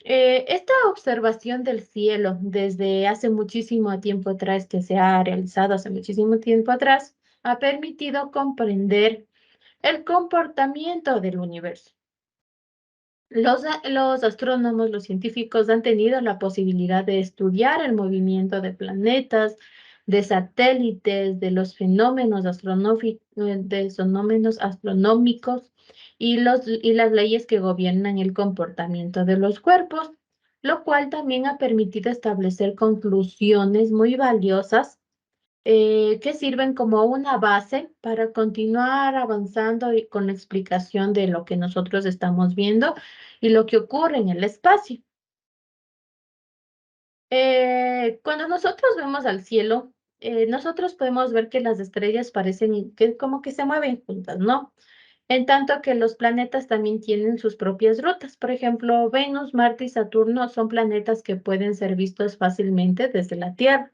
Esta observación del cielo desde hace muchísimo tiempo atrás, que se ha realizado hace muchísimo tiempo atrás, ha permitido comprender el comportamiento del universo. Los astrónomos, los científicos han tenido la posibilidad de estudiar el movimiento de planetas, de satélites, de los fenómenos astronómicos y las leyes que gobiernan el comportamiento de los cuerpos, lo cual también ha permitido establecer conclusiones muy valiosas que sirven como una base para continuar avanzando y con la explicación de lo que nosotros estamos viendo y lo que ocurre en el espacio. Cuando nosotros vemos al cielo, nosotros podemos ver que las estrellas parecen que como que se mueven juntas, ¿no? En tanto que los planetas también tienen sus propias rutas. Por ejemplo, Venus, Marte y Saturno son planetas que pueden ser vistos fácilmente desde la Tierra.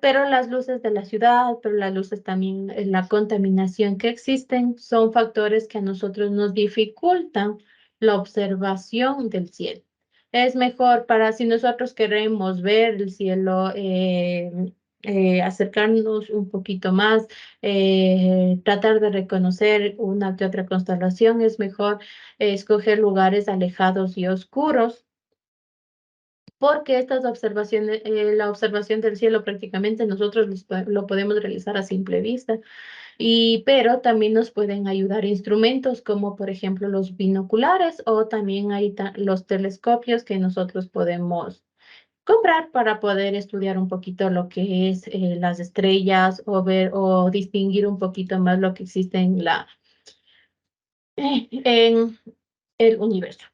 Pero las luces de la ciudad, pero las luces también, la contaminación que existen, son factores que a nosotros nos dificultan la observación del cielo. Es mejor para si nosotros queremos ver el cielo, acercarnos un poquito más, tratar de reconocer una que otra constelación, es mejor escoger lugares alejados y oscuros porque estas observaciones, la observación del cielo prácticamente nosotros lo podemos realizar a simple vista, pero también nos pueden ayudar instrumentos como por ejemplo los binoculares o también hay los telescopios que nosotros podemos comprar para poder estudiar un poquito lo que es las estrellas o ver o distinguir un poquito más lo que existe en el universo.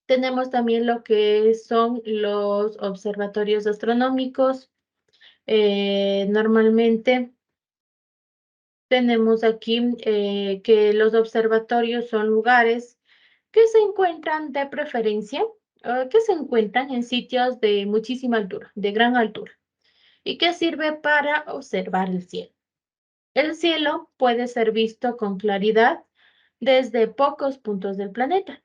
Tenemos también lo que son los observatorios astronómicos. Normalmente tenemos aquí que los observatorios son lugares que se encuentran de preferencia, que se encuentran en sitios de muchísima altura, de gran altura, y que sirve para observar el cielo. El cielo puede ser visto con claridad desde pocos puntos del planeta.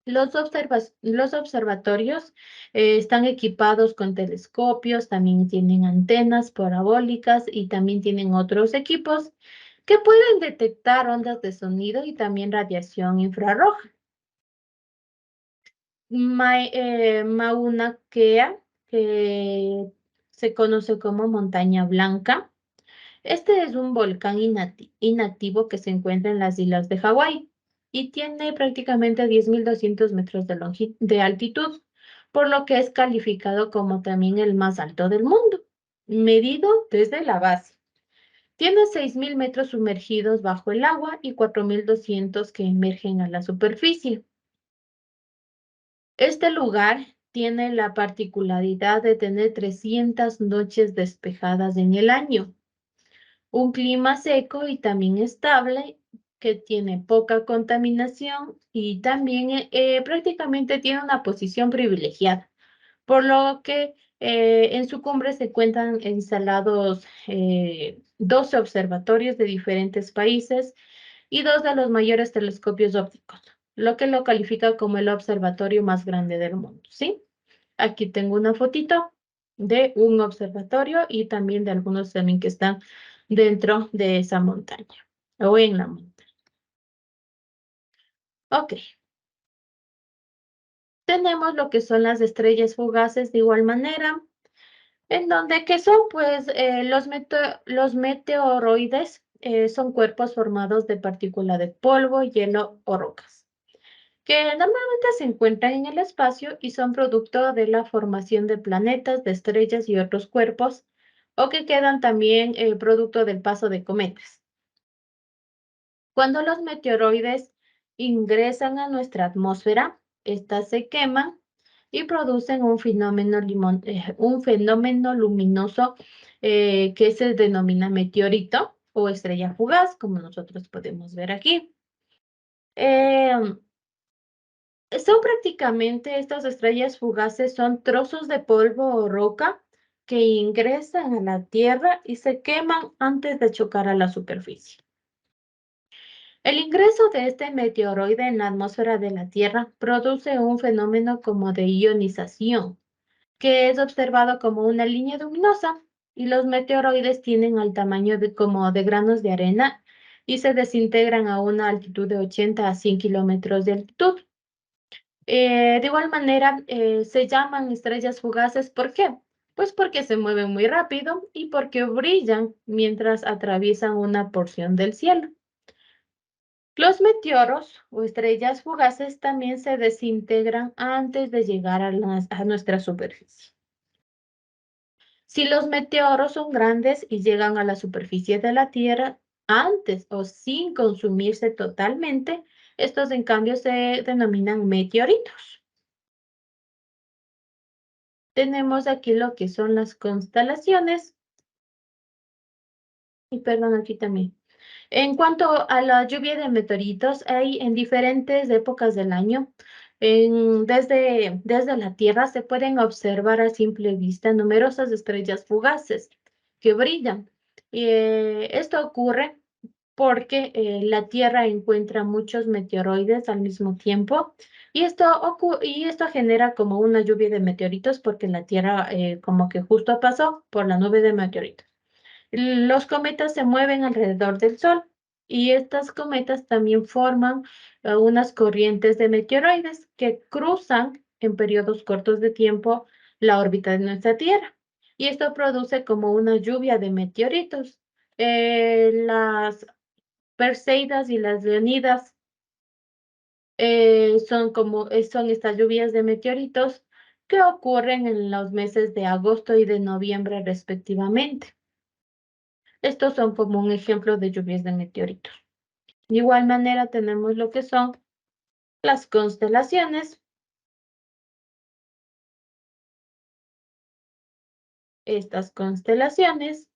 Los observatorios están equipados con telescopios, también tienen antenas parabólicas y también tienen otros equipos que pueden detectar ondas de sonido y también radiación infrarroja. Mauna Kea, que se conoce como Montaña Blanca. Este es un volcán inactivo que se encuentra en las islas de Hawái y tiene prácticamente 10.200 metros de altitud, por lo que es calificado como también el más alto del mundo, medido desde la base. Tiene 6.000 metros sumergidos bajo el agua y 4.200 que emergen a la superficie. Este lugar tiene la particularidad de tener 300 noches despejadas en el año, un clima seco y también estable, que tiene poca contaminación y también prácticamente tiene una posición privilegiada, por lo que en su cumbre se encuentran instalados 12 observatorios de diferentes países y dos de los mayores telescopios ópticos, lo que lo califica como el observatorio más grande del mundo, ¿sí? Aquí tengo una fotito de un observatorio y también de algunos también que están dentro de esa montaña o en la montaña. Ok. Tenemos lo que son las estrellas fugaces de igual manera, en donde que son pues los meteoroides, son cuerpos formados de partículas de polvo, hielo o rocas. que normalmente se encuentran en el espacio y son producto de la formación de planetas, de estrellas y otros cuerpos, o que quedan también producto del paso de cometas. Cuando los meteoroides ingresan a nuestra atmósfera, estas se queman y producen un fenómeno luminoso que se denomina meteorito o estrella fugaz, como nosotros podemos ver aquí. Em, Son prácticamente estas estrellas fugaces, son trozos de polvo o roca que ingresan a la Tierra y se queman antes de chocar a la superficie. El ingreso de este meteoroide en la atmósfera de la Tierra produce un fenómeno como de ionización, que es observado como una línea luminosa, y los meteoroides tienen el tamaño como de granos de arena y se desintegran a una altitud de 80 a 100 kilómetros de altitud. De igual manera, se llaman estrellas fugaces. ¿Por qué? Pues porque se mueven muy rápido y porque brillan mientras atraviesan una porción del cielo. Los meteoros o estrellas fugaces también se desintegran antes de llegar a nuestra superficie. Si los meteoros son grandes y llegan a la superficie de la Tierra antes o sin consumirse totalmente, estos en cambio se denominan meteoritos. Tenemos aquí lo que son las constelaciones. Y perdón, aquí también. En cuanto a la lluvia de meteoritos, hay en diferentes épocas del año. Desde la Tierra se pueden observar a simple vista numerosas estrellas fugaces que brillan. Esto ocurre porque la Tierra encuentra muchos meteoroides al mismo tiempo, y esto genera como una lluvia de meteoritos porque la Tierra como que justo pasó por la nube de meteoritos. Los cometas se mueven alrededor del Sol y estas cometas también forman unas corrientes de meteoroides que cruzan en periodos cortos de tiempo la órbita de nuestra Tierra. Y esto produce como una lluvia de meteoritos. Las Perseidas y las Leonidas son estas lluvias de meteoritos que ocurren en los meses de agosto y de noviembre respectivamente. Estos son como un ejemplo de lluvias de meteoritos. De igual manera tenemos lo que son las constelaciones. Estas constelaciones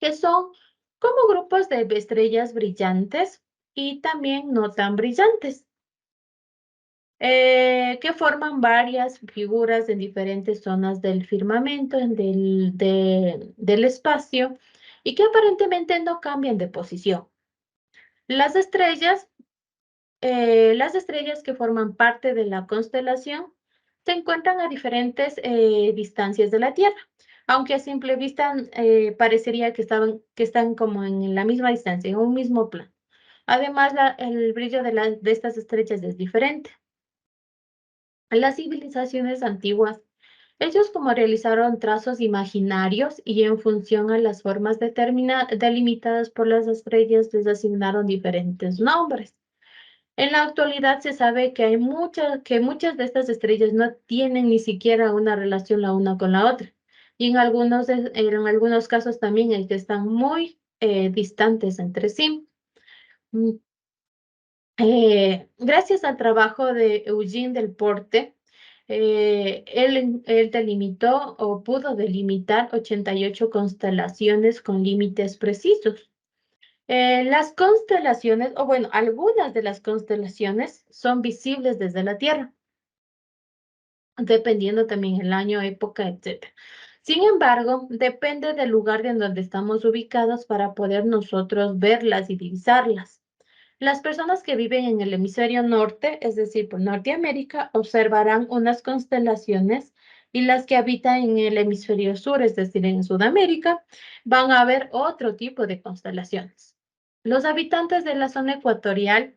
que son como grupos de estrellas brillantes y también no tan brillantes, que forman varias figuras en diferentes zonas del firmamento, del espacio, y que aparentemente no cambian de posición. Las estrellas Las estrellas que forman parte de la constelación se encuentran a diferentes distancias de la Tierra, aunque a simple vista parecería que están como en la misma distancia, en un mismo plano. Además, el brillo de estas estrellas es diferente. Las civilizaciones antiguas, ellos como realizaron trazos imaginarios y en función a las formas delimitadas por las estrellas les asignaron diferentes nombres. En la actualidad se sabe que muchas de estas estrellas no tienen ni siquiera una relación la una con la otra. Y en algunos casos también el que están muy distantes entre sí. Mm, Gracias al trabajo de Eugene Del Porte, él delimitó o pudo delimitar 88 constelaciones con límites precisos. Las constelaciones, o bueno, algunas de las constelaciones son visibles desde la Tierra, dependiendo también el año, época, etc. Sin embargo, depende del lugar en donde estamos ubicados para poder nosotros verlas y divisarlas. Las personas que viven en el hemisferio norte, es decir, por Norteamérica, observarán unas constelaciones, y las que habitan en el hemisferio sur, es decir, en Sudamérica, van a ver otro tipo de constelaciones. Los habitantes de la zona ecuatorial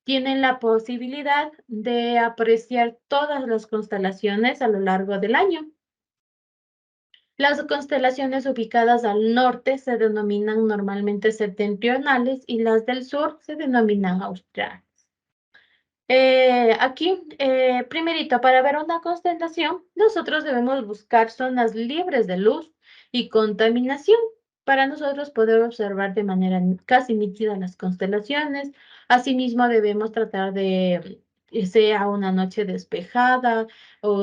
tienen la posibilidad de apreciar todas las constelaciones a lo largo del año. Las constelaciones ubicadas al norte se denominan normalmente septentrionales y las del sur se denominan australes. Aquí, primerito, para ver una constelación, nosotros debemos buscar zonas libres de luz y contaminación para nosotros poder observar de manera casi nítida las constelaciones. Asimismo, debemos tratar de que sea una noche despejada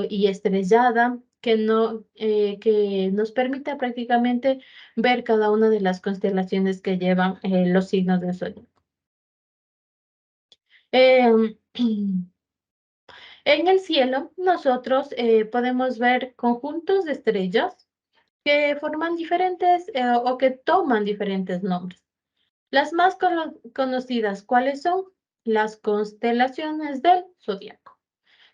y estrellada, que nos permita prácticamente ver cada una de las constelaciones que llevan los signos del zodiaco. Em, En el cielo, nosotros podemos ver conjuntos de estrellas que forman diferentes o que toman diferentes nombres. Las más conocidas, ¿cuáles son? Las constelaciones del zodiaco,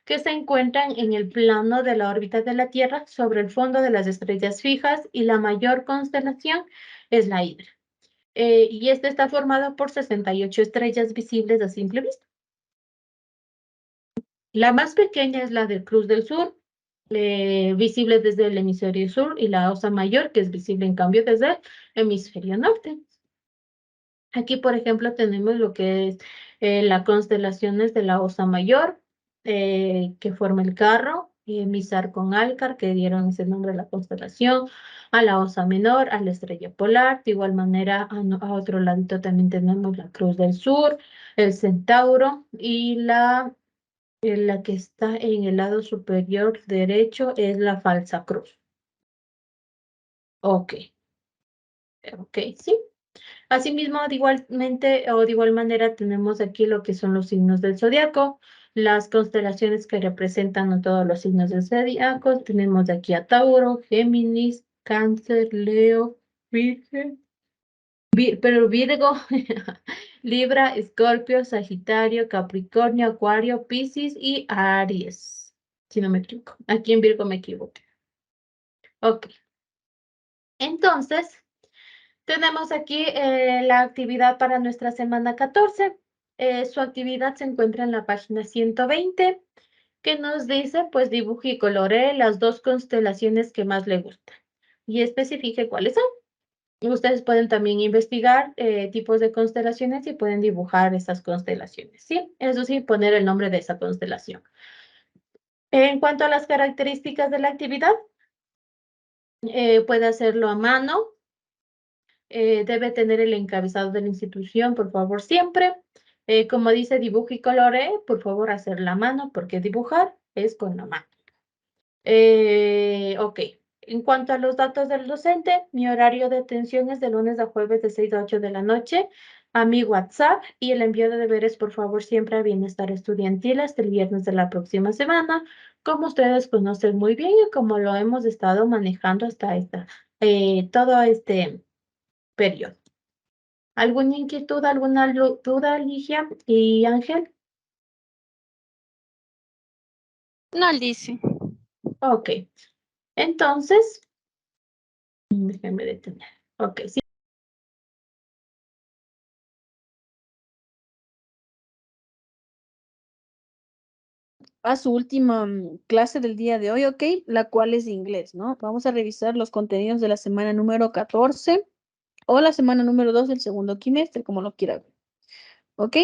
que se encuentran en el plano de la órbita de la Tierra sobre el fondo de las estrellas fijas y la mayor constelación es la Hidra. Y esta está formada por 68 estrellas visibles a simple vista. La más pequeña es la del Cruz del Sur, visible desde el hemisferio sur, y la Osa Mayor, que es visible en cambio desde el hemisferio norte. Aquí, por ejemplo, tenemos lo que es las constelaciones de la Osa Mayor, que forma el carro, Mizar con Alcar, que dieron ese nombre a la constelación, a la Osa Menor, a la estrella polar. De igual manera, a otro ladito también tenemos la Cruz del Sur, el Centauro y la que está en el lado superior derecho es la falsa cruz. Ok, ok, sí. Asimismo, de igual manera, tenemos aquí lo que son los signos del zodiaco, las constelaciones que representan a todos los signos del zodiaco. Tenemos de aquí a Tauro, Géminis, Cáncer, Leo, Virgen, pero Virgo, Libra, Escorpio, Sagitario, Capricornio, Acuario, Piscis y Aries. Si no me equivoco. Aquí en Virgo me equivoqué. Ok. Entonces, tenemos aquí la actividad para nuestra semana 14. Su actividad se encuentra en la página 120, que nos dice, pues dibuje y coloree las dos constelaciones que más le gustan y especifique cuáles son. Ustedes pueden también investigar tipos de constelaciones y pueden dibujar esas constelaciones, ¿sí? Eso sí, poner el nombre de esa constelación. En cuanto a las características de la actividad, puede hacerlo a mano, debe tener el encabezado de la institución, por favor, siempre. Como dice, dibuje y coloree, por favor, hacer la mano, porque dibujar es con la mano. Ok. En cuanto a los datos del docente, mi horario de atención es de lunes a jueves de 6 a 8 de la noche a mi WhatsApp, y el envío de deberes, por favor, siempre a Bienestar Estudiantil hasta el viernes de la próxima semana, como ustedes conocen muy bien y como lo hemos estado manejando hasta todo este periodo. ¿Alguna inquietud, alguna duda, Ligia y Ángel? No, Lizzy. Ok. Entonces, déjenme detener. Ok, sí. A su última clase del día de hoy, ¿ok? La cual es de inglés, ¿no? Vamos a revisar los contenidos de la semana número 14 o la semana número 2 del segundo quimestre, como lo quiera ver, ¿ok?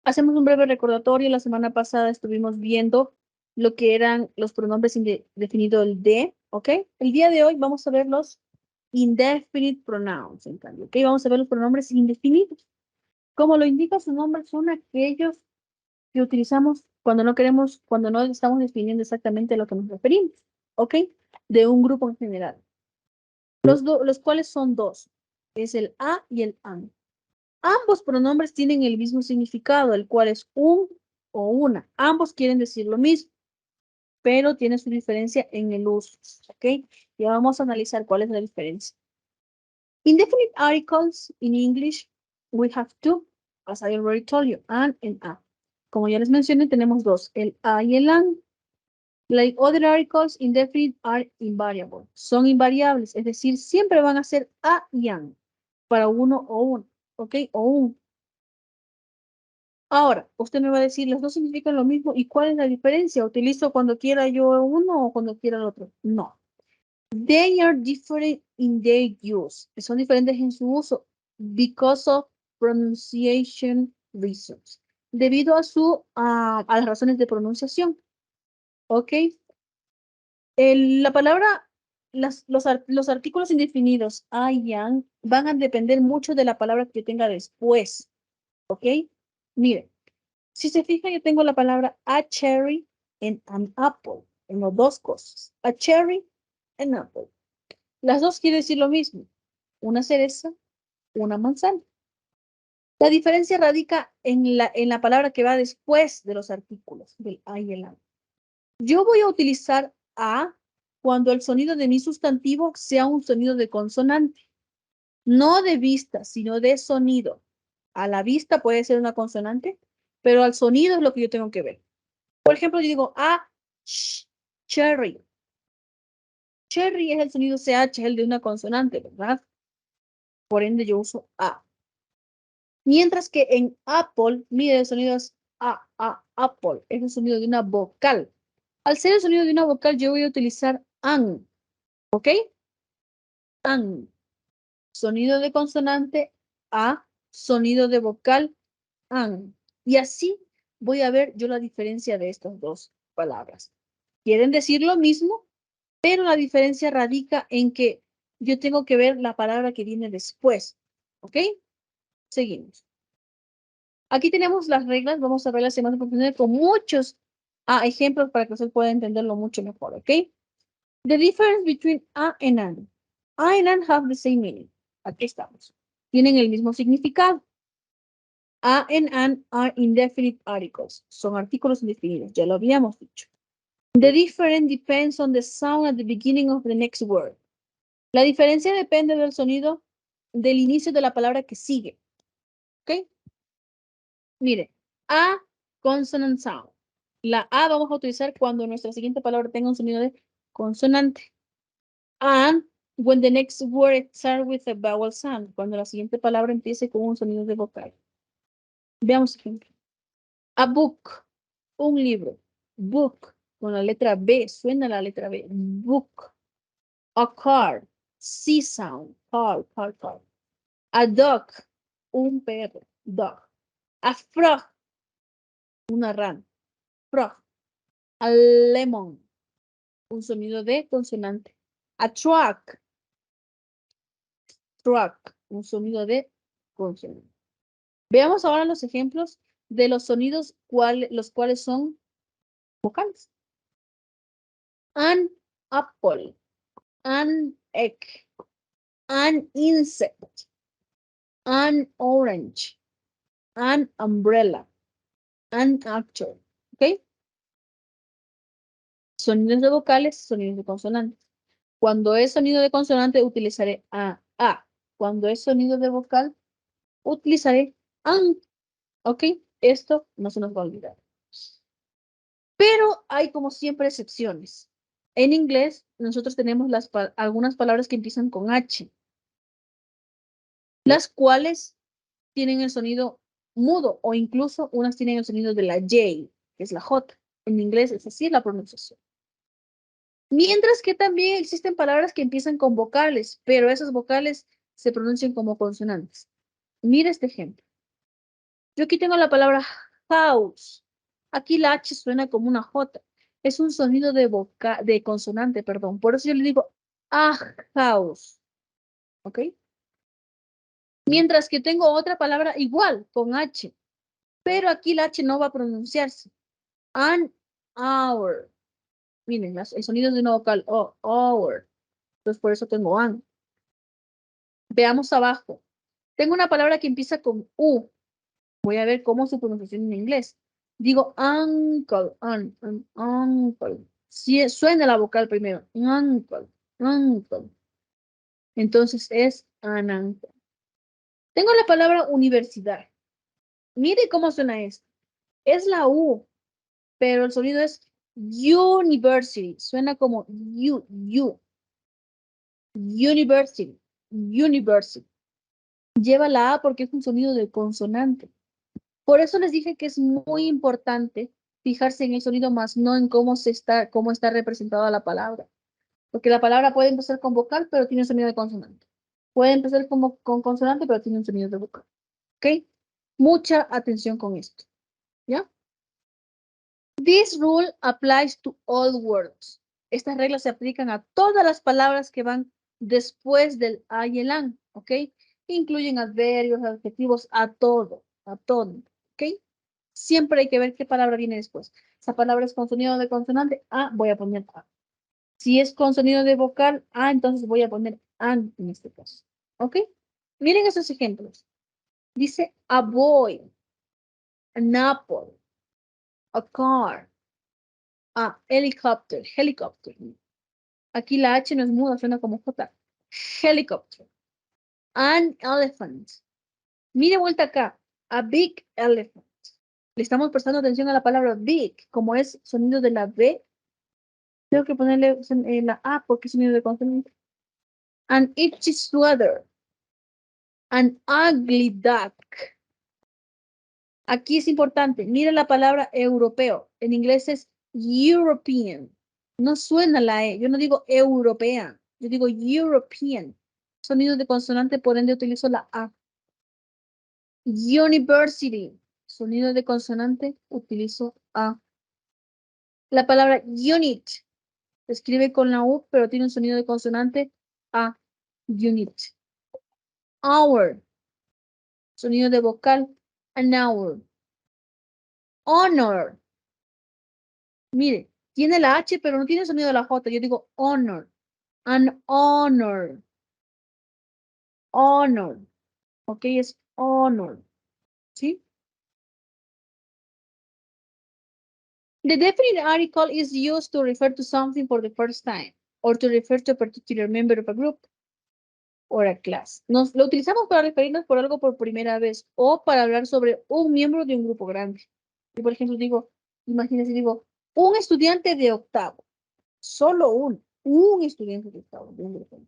Hacemos un breve recordatorio. La semana pasada estuvimos viendo lo que eran los pronombres indefinidos, el de, ¿ok? El día de hoy vamos a ver los indefinite pronouns, en cambio, ¿ok? Vamos a ver los pronombres indefinidos. Como lo indica su nombre, son aquellos que utilizamos cuando no estamos definiendo exactamente a lo que nos referimos, ¿ok? De un grupo en general. Los cuales son dos, es el a y el an. Ambos pronombres tienen el mismo significado, el cual es un o una. Ambos quieren decir lo mismo, pero tiene su diferencia en el uso, ¿ok? Ya vamos a analizar cuál es la diferencia. Indefinite articles in English, we have two, as I already told you, an and a. Como ya les mencioné, tenemos dos, el a y el an. Like other articles, indefinite are invariable. Son invariables, es decir, siempre van a ser a y an para uno o un, ¿ok? O un. Ahora, usted me va a decir, los dos significan lo mismo, ¿y cuál es la diferencia? ¿Utilizo cuando quiera yo uno o cuando quiera el otro? No. They are different in their use. Son diferentes en su uso because of pronunciation reasons. debido a las razones de pronunciación. ¿Ok? La palabra, los artículos indefinidos, I, am, van a depender mucho de la palabra que yo tenga después. ¿Ok? Mire, si se fijan, yo tengo la palabra a cherry and an apple. Tengo dos cosas. A cherry and apple. Las dos quieren decir lo mismo. Una cereza, una manzana. La diferencia radica en la palabra que va después de los artículos, del a y el am. Yo voy a utilizar a cuando el sonido de mi sustantivo sea un sonido de consonante. No de vista, sino de sonido. A la vista puede ser una consonante, pero al sonido es lo que yo tengo que ver. Por ejemplo, yo digo cherry. Cherry es el sonido CH, es el de una consonante, ¿verdad? Por ende, yo uso a. Mientras que en apple, mire, el sonido es apple, es el sonido de una vocal. Al ser el sonido de una vocal, yo voy a utilizar an, ¿ok? An. Sonido de consonante, a, sonido de vocal, an. Y así voy a ver yo la diferencia de estas dos palabras. Quieren decir lo mismo, pero la diferencia radica en que yo tengo que ver la palabra que viene después, ¿ok? Seguimos. Aquí tenemos las reglas, vamos a verlas en más profundidad con muchos ejemplos para que usted pueda entenderlo mucho mejor, ¿ok? The difference between a and an. A and an have the same meaning. Aquí estamos. Tienen el mismo significado. A and an are indefinite articles. Son artículos indefinidos, ya lo habíamos dicho. The difference depends on the sound at the beginning of the next word. La diferencia depende del sonido del inicio de la palabra que sigue. ¿Ok? Mire, a consonant sound. La A vamos a utilizar cuando nuestra siguiente palabra tenga un sonido de consonante. And when the next word starts with a vowel sound. Cuando la siguiente palabra empiece con un sonido de vocal. Veamos ejemplo. A book. Un libro. Book. Con la letra B. Suena la letra B. Book. A car. C sound. Car. A dog. Un perro. Dog. A frog. Una rana. Frog. A lemon. Un sonido de consonante. A truck. Truck. Un sonido de consonante. Veamos ahora los ejemplos de los sonidos los cuales son vocales. An apple. An egg. An insect. An orange. An umbrella. An actor. ¿Ok? Sonidos de vocales, sonidos de consonantes. Cuando es sonido de consonante, utilizaré a. Cuando es sonido de vocal, utilizaré an. ¿Ok? Esto no se nos va a olvidar. Pero hay como siempre excepciones. En inglés, nosotros tenemos algunas palabras que empiezan con H, las cuales tienen el sonido mudo o incluso unas tienen el sonido de la J, que es la J. En inglés es así la pronunciación. Mientras que también existen palabras que empiezan con vocales, pero esas vocales se pronuncian como consonantes. Mira este ejemplo. Yo aquí tengo la palabra house. Aquí la H suena como una J. Es un sonido de consonante, perdón. Por eso yo le digo house. ¿Ok? Mientras que tengo otra palabra igual, con H. Pero aquí la H no va a pronunciarse. An hour. Miren, el sonido es de una vocal. Hour. Entonces por eso tengo an. Veamos abajo. Tengo una palabra que empieza con U. Voy a ver cómo es su pronunciación en inglés. Digo uncle, uncle. Si suena la vocal primero. Uncle. Entonces es an uncle. Tengo la palabra universidad. Mire cómo suena esto. Es la U, pero el sonido es university. Suena como university. Lleva la A porque es un sonido de consonante. Por eso les dije que es muy importante fijarse en el sonido más, no en cómo está representada la palabra. Porque la palabra puede empezar con vocal, pero tiene un sonido de consonante. Puede empezar con consonante, pero tiene un sonido de vocal. ¿Ok? Mucha atención con esto. This rule applies to all words. Estas reglas se aplican a todas las palabras que van después del a y el an, ¿ok? Incluyen adverbios, adjetivos, a todo, ¿ok? Siempre hay que ver qué palabra viene después. Esa palabra es con sonido de consonante, a, voy a poner a. Si es con sonido de vocal, a, entonces voy a poner an en este caso, ¿ok? Miren esos ejemplos. Dice a boy, an apple, a car, a helicopter, helicopter. Aquí la H no es muda, suena como J. Helicopter. An elephant. Mire vuelta acá. A big elephant. Le estamos prestando atención a la palabra big. Como es sonido de la B, tengo que ponerle la A porque es sonido de consonante. An itchy sweater. An ugly duck. Aquí es importante. Mira la palabra europeo. En inglés es European. No suena la E. Yo no digo europea. Yo digo European. Sonido de consonante, por ende utilizo la A. University. Sonido de consonante, utilizo A. La palabra unit. Se escribe con la U, pero tiene un sonido de consonante A. Unit. Hour. Sonido de vocal. An hour. Honor. Mire, tiene la H, pero no tiene sonido de la J. Yo digo honor. An honor. Honor. Ok, es honor. ¿Sí? The definite article is used to refer to something for the first time or to refer to a particular member of a group or a class. Lo utilizamos para referirnos por algo por primera vez o para hablar sobre un miembro de un grupo grande. Yo, por ejemplo, digo, imagínense, digo, un estudiante de octavo. Solo un estudiante de octavo. De un grupo.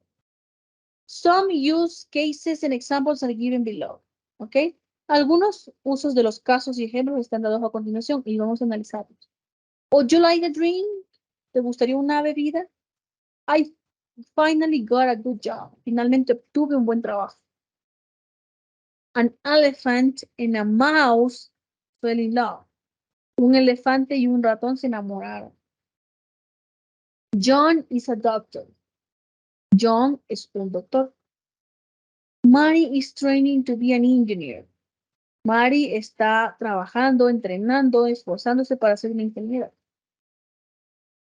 Some use cases and examples are given below. ¿Ok? Algunos usos de los casos y ejemplos están dados a continuación y vamos a analizarlos. Would you like a drink? ¿Te gustaría una bebida? I finally got a good job. Finalmente obtuve un buen trabajo. An elephant and a mouse fell in love. Un elefante y un ratón se enamoraron. John is a doctor. John es un doctor. Mary is training to be an engineer. Mary está trabajando, entrenando, esforzándose para ser una ingeniera.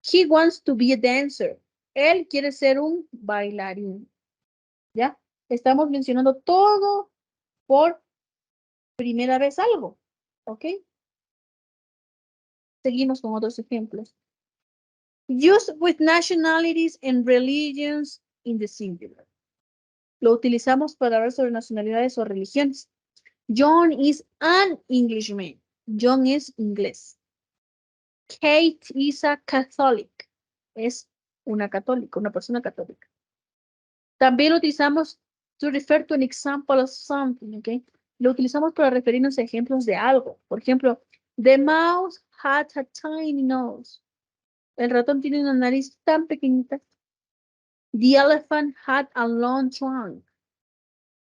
He wants to be a dancer. Él quiere ser un bailarín. ¿Ya? Estamos mencionando todo por primera vez algo. ¿Ok? Seguimos con otros ejemplos. Used with nationalities and religions in the singular. Lo utilizamos para hablar sobre nacionalidades o religiones. John is an Englishman. John es inglés. Kate is a Catholic. Es una católica, una persona católica. También lo utilizamos to refer to an example of something, ¿ok? Lo utilizamos para referirnos a ejemplos de algo. Por ejemplo, the mouse had a tiny nose. El ratón tiene una nariz tan pequeñita. The elephant had a long trunk.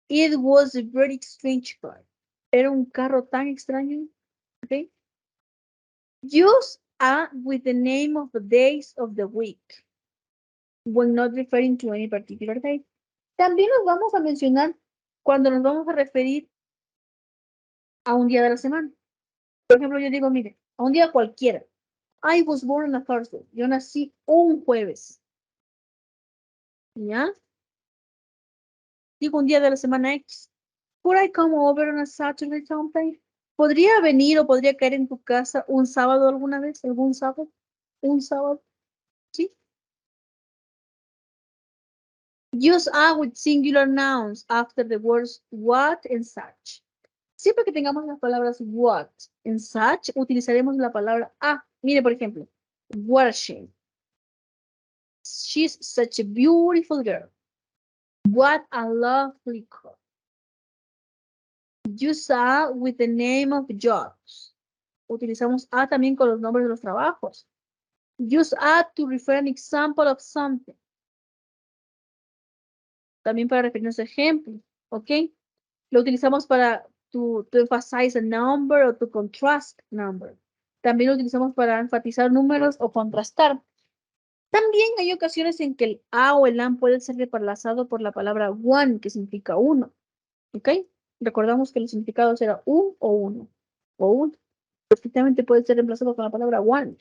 It was a very strange car. Era un carro tan extraño. ¿Ok? Use a with the name of the days of the week when not referring to any particular day. También nos vamos a mencionar cuando nos vamos a referir a un día de la semana. Por ejemplo, yo digo, mire, a un día cualquiera. I was born on a Thursday. Yo nací un jueves. ¿Ya? Digo un día de la semana X. Could I come over on a Saturday sometime? ¿Podría venir o podría caer en tu casa un sábado alguna vez? ¿Algún sábado? ¿Un sábado? ¿Sí? Use a with singular nouns after the words what and such. Siempre que tengamos las palabras what and such, utilizaremos la palabra a. Mire, por ejemplo, what a shame. She's such a beautiful girl. What a lovely car. Use a with the name of jobs. Utilizamos a también con los nombres de los trabajos. Use a to refer an example of something. También para referirnos a ejemplos, ¿ok? Lo utilizamos para to emphasize a number or to contrast number. También lo utilizamos para enfatizar números o contrastar. También hay ocasiones en que el a o el an puede ser reemplazado por la palabra one, que significa uno. ¿Ok? Recordamos que los significados era un o uno. O un. Perfectamente puede ser reemplazado con la palabra one.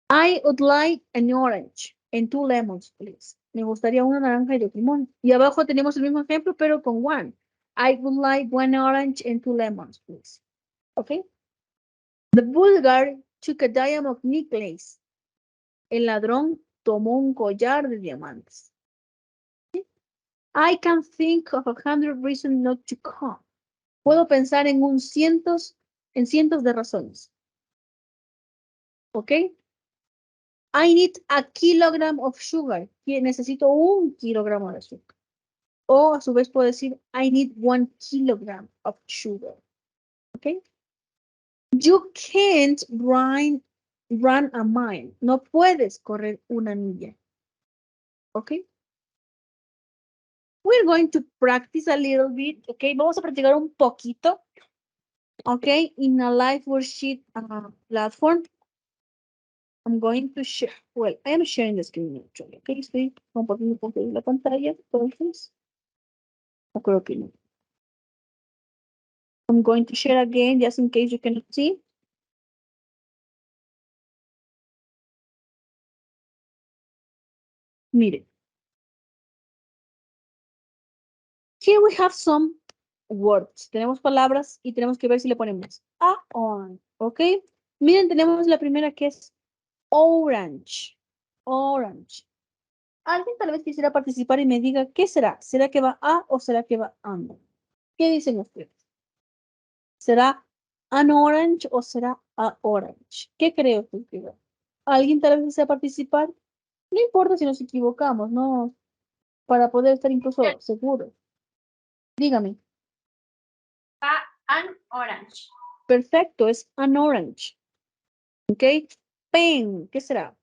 I would like an orange and 2 lemons, please. Me gustaría una naranja y 2 limón. Y abajo tenemos el mismo ejemplo, pero con one. I would like 1 orange and 2 lemons, please. ¿Ok? The Bulgar took a diamond necklace. El ladrón tomó un collar de diamantes. I can think of 100 reasons not to come. Puedo pensar en cientos de razones. ¿Ok? I need a kilogram of sugar. Necesito 1 kilogramo de azúcar. O a su vez puedo decir, I need 1 kilogram of sugar. ¿Ok? You can't run a mile. No puedes correr una milla. ¿Ok? We're going to practice a little bit. ¿Ok? Vamos a practicar un poquito. ¿Ok? In a live worksheet platform. I'm going to share. Well, I am sharing the screen actually. ¿Ok? Estoy compartiendo la pantalla. Entonces. No creo que no. I'm going to share again just in case you cannot see. Mire. Here we have some words. Tenemos palabras y tenemos que ver si le ponemos a on. ¿Ok? Miren, tenemos la primera que es orange. Orange. Alguien tal vez quisiera participar y me diga, ¿qué será? ¿Será que va a o será que va on? ¿Qué dicen ustedes? ¿Será an orange o será a orange? ¿Qué creo que va? ¿Alguien tal vez desea participar? No importa si nos equivocamos, ¿no? Para poder estar incluso seguros. Dígame. An orange. Perfecto, es an orange. ¿Ok? Pen, ¿qué será?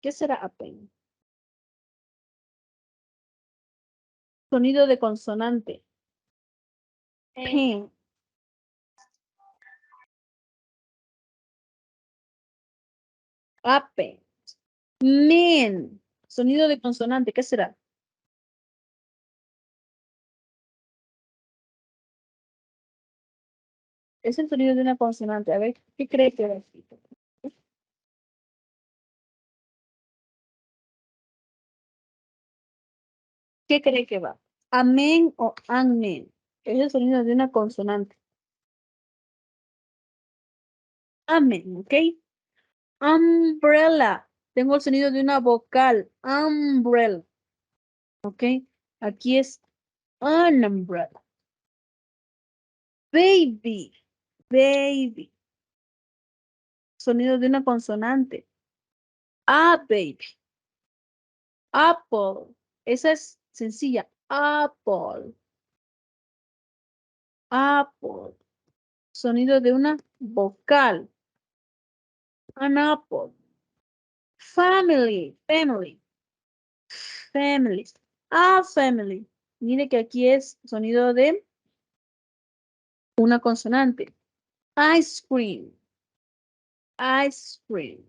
¿Qué será a pen? Sonido de consonante. Pen. Ape. Men. Sonido de consonante, ¿qué será? Es el sonido de una consonante. A ver, ¿qué cree que es? ¿Qué cree que va? Amén o amen. Es el sonido de una consonante. Amen, ¿ok? Umbrella. Tengo el sonido de una vocal. Umbrella. ¿Ok? Aquí es an umbrella. Baby. Baby. Sonido de una consonante. A baby. Apple. Esa es sencilla. Apple. Apple. Sonido de una vocal. An apple. Family. Family. Family. A family. Mire que aquí es sonido de una consonante. Ice cream. Ice cream.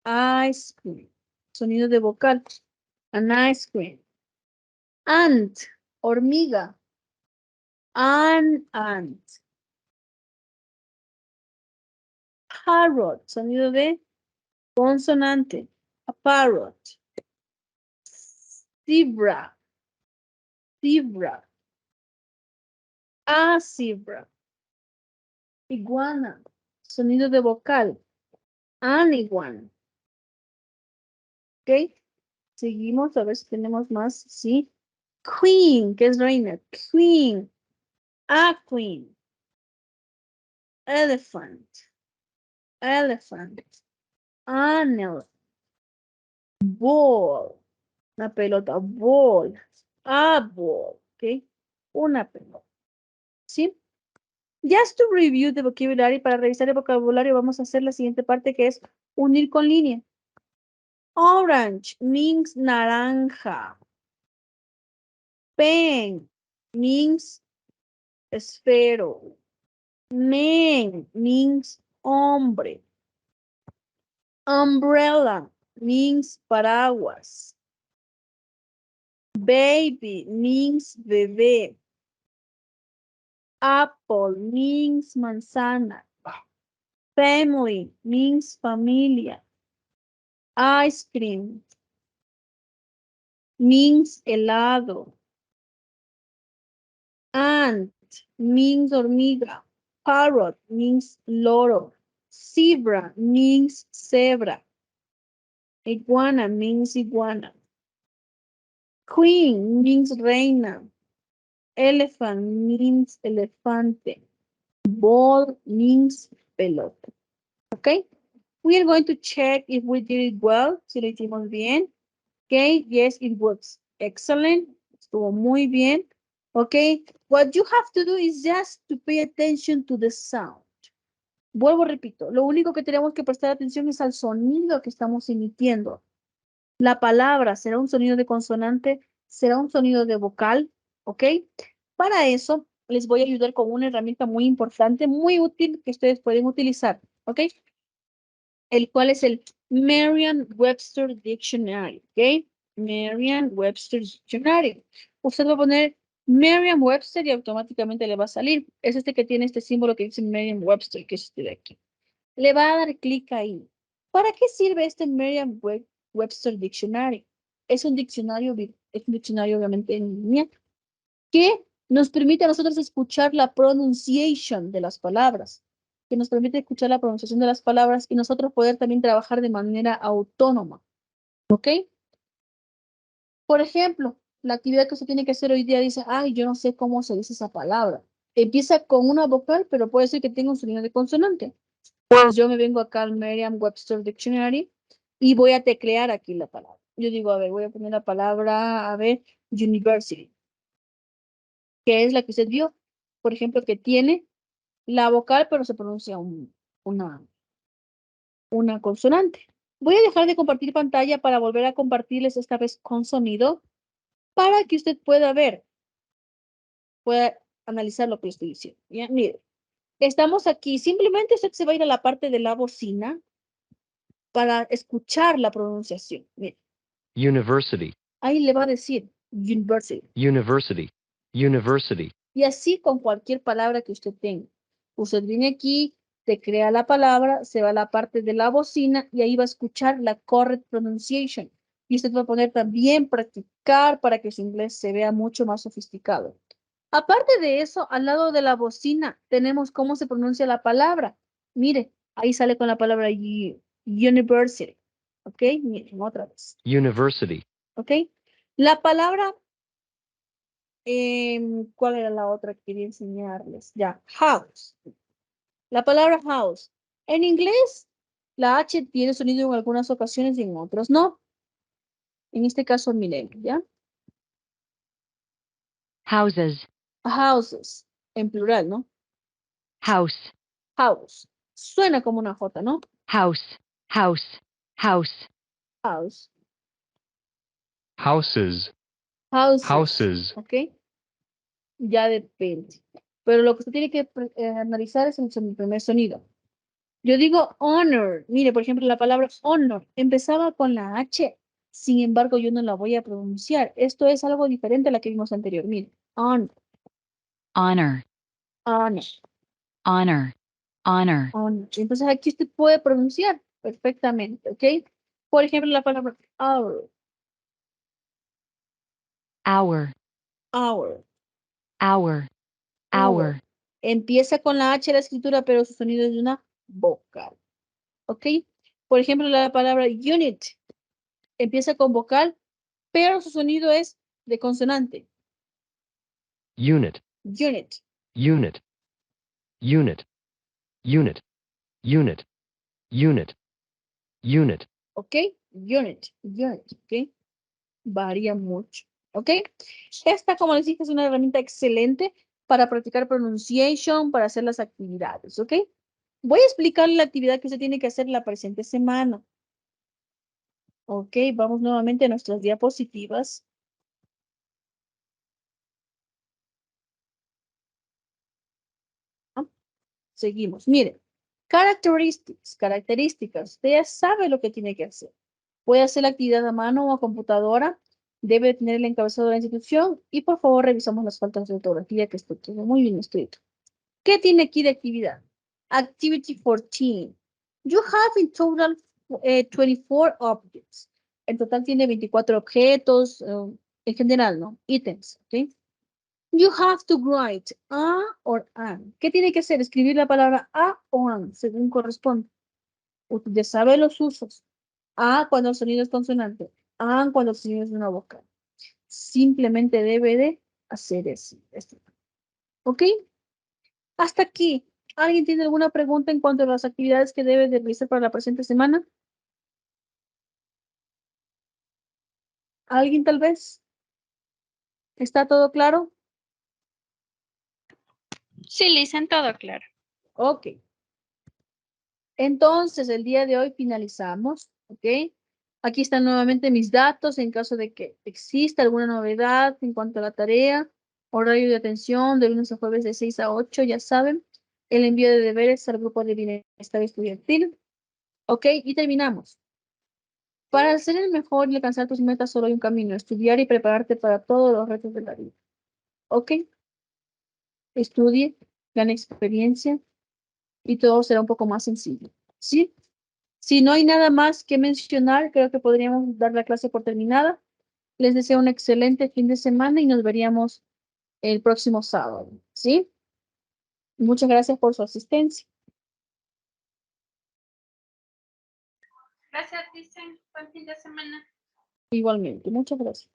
Ice cream. Sonido de vocal. An ice cream. Ant. Hormiga. An ant. Parrot. Sonido de consonante. A parrot. Zebra. Zebra. A zebra. Iguana. Sonido de vocal. An iguana. ¿Ok? Seguimos a ver si tenemos más. Sí. Queen, que es reina. Queen. A queen. Elephant. Elephant. An elephant. Ball. Una pelota. Ball. A ball. ¿Ok? Una pelota. ¿Sí? Just to review the vocabulary, para revisar el vocabulario, vamos a hacer la siguiente parte que es unir con línea. Orange means naranja. Pen means espero. Man means hombre. Umbrella means paraguas. Baby means bebé. Apple means manzana. Family means familia. Ice cream means helado. Ant means hormiga. Parrot means loro. Zebra means zebra. Iguana means iguana. Queen means reina. Elephant means elefante. Ball means pelota. Okay? We are going to check if we did it well. Si lo hicimos bien. Okay, yes, it works. Excellent. Estuvo muy bien. Okay, what you have to do is just to pay attention to the sound. Vuelvo, repito, lo único que tenemos que prestar atención es al sonido que estamos emitiendo. La palabra será un sonido de consonante, será un sonido de vocal, ¿ok? Para eso les voy a ayudar con una herramienta muy importante, muy útil que ustedes pueden utilizar, ¿ok? El cual es el Merriam-Webster Dictionary, ¿ok? Merriam-Webster Dictionary. Usted va a poner Merriam-Webster y automáticamente le va a salir. Es este que tiene este símbolo que dice Merriam-Webster, que es este de aquí. Le va a dar clic ahí. ¿Para qué sirve este Merriam-Webster Dictionary? Es un diccionario obviamente en línea que nos permite a nosotros escuchar la pronunciation de las palabras, que nos permite escuchar la pronunciación de las palabras y nosotros poder también trabajar de manera autónoma. ¿Ok? Por ejemplo, la actividad que usted tiene que hacer hoy día dice, ay, yo no sé cómo se dice esa palabra. Empieza con una vocal, pero puede ser que tenga un sonido de consonante. Pues yo me vengo acá al Merriam-Webster Dictionary y voy a teclear aquí la palabra. Yo digo, a ver, voy a poner la palabra, a ver, university, que es la que usted vio, por ejemplo, que tiene la vocal, pero se pronuncia una consonante. Voy a dejar de compartir pantalla para volver a compartirles esta vez con sonido para que usted pueda ver, pueda analizar lo que estoy diciendo. Ya, mire, estamos aquí. Simplemente usted se va a ir a la parte de la bocina para escuchar la pronunciación. Mire, University, ahí le va a decir university. university, university, Y así con cualquier palabra que usted tenga. Usted viene aquí, te crea la palabra, se va a la parte de la bocina y ahí va a escuchar la correct pronunciation. Y usted va a poner también practicar para que su inglés se vea mucho más sofisticado. Aparte de eso, al lado de la bocina tenemos cómo se pronuncia la palabra. Mire, ahí sale con la palabra university. ¿Ok? Miren, otra vez. university, ¿Ok? La palabra, ¿cuál era la otra que quería enseñarles? Ya, house. La palabra house. En inglés, la H tiene sonido en algunas ocasiones y en otras no. En este caso, miren, ¿ya? houses, Houses, en plural, ¿no? house, House. Suena como una J, ¿no? house, house, house, House. houses, Houses. houses, ¿Ok? Ya depende. Pero lo que usted tiene que analizar es el primer sonido. Yo digo honor. Mire, por ejemplo, la palabra honor empezaba con la H. Sin embargo, yo no la voy a pronunciar. Esto es algo diferente a la que vimos anterior. Mire, honor, honor, honor, honor, honor, honor. Entonces aquí usted puede pronunciar perfectamente, ¿ok? Por ejemplo, la palabra hour, hour, hour, hour, hour. hour, Empieza con la H la escritura, pero su sonido es de una vocal, ¿ok? Por ejemplo, la palabra unit empieza con vocal, pero su sonido es de consonante. unit, Unit, unit, unit, unit, unit, unit, unit, ¿ok? Unit, ¿ok? Varía mucho, ¿ok? Esta, como les dije, es una herramienta excelente para practicar pronunciation, para hacer las actividades, ¿ok? Voy a explicarle la actividad que usted tiene que hacer la presente semana. Ok, vamos nuevamente a nuestras diapositivas. Seguimos. Miren. Características. Usted ya sabe lo que tiene que hacer. Puede hacer la actividad a mano o a computadora. Debe tener el encabezado de la institución. Y por favor, revisamos las faltas de ortografía que esté todo muy bien escrito. ¿Qué tiene aquí de actividad? Activity 14. You have in total 24 objects. En total tiene 24 objetos, en general, ¿no? Ítems, ¿ok? You have to write a or an. ¿Qué tiene que hacer? Escribir la palabra a o an, según corresponde. Usted sabe los usos. A cuando el sonido es consonante. An cuando el sonido es una vocal. Simplemente debe de hacer eso. ¿Ok? Hasta aquí. ¿Alguien tiene alguna pregunta en cuanto a las actividades que debe de realizar para la presente semana? ¿Alguien tal vez? ¿Está todo claro? Sí, Lisa, todo claro. Ok. Entonces, el día de hoy finalizamos, ¿ok? Aquí están nuevamente mis datos en caso de que exista alguna novedad en cuanto a la tarea. Horario de atención de lunes a jueves de 6 a 8, ya saben. El envío de deberes al grupo de bienestar estudiantil. ¿Ok? Y terminamos. Para ser el mejor y alcanzar tus metas solo hay un camino, estudiar y prepararte para todos los retos de la vida. ¿Ok? Estudie, gane experiencia y todo será un poco más sencillo. ¿Sí? Si no hay nada más que mencionar, creo que podríamos dar la clase por terminada. Les deseo un excelente fin de semana y nos veríamos el próximo sábado. ¿Sí? Muchas gracias por su asistencia. Gracias, Lisa. Buen fin de semana. Igualmente, muchas gracias.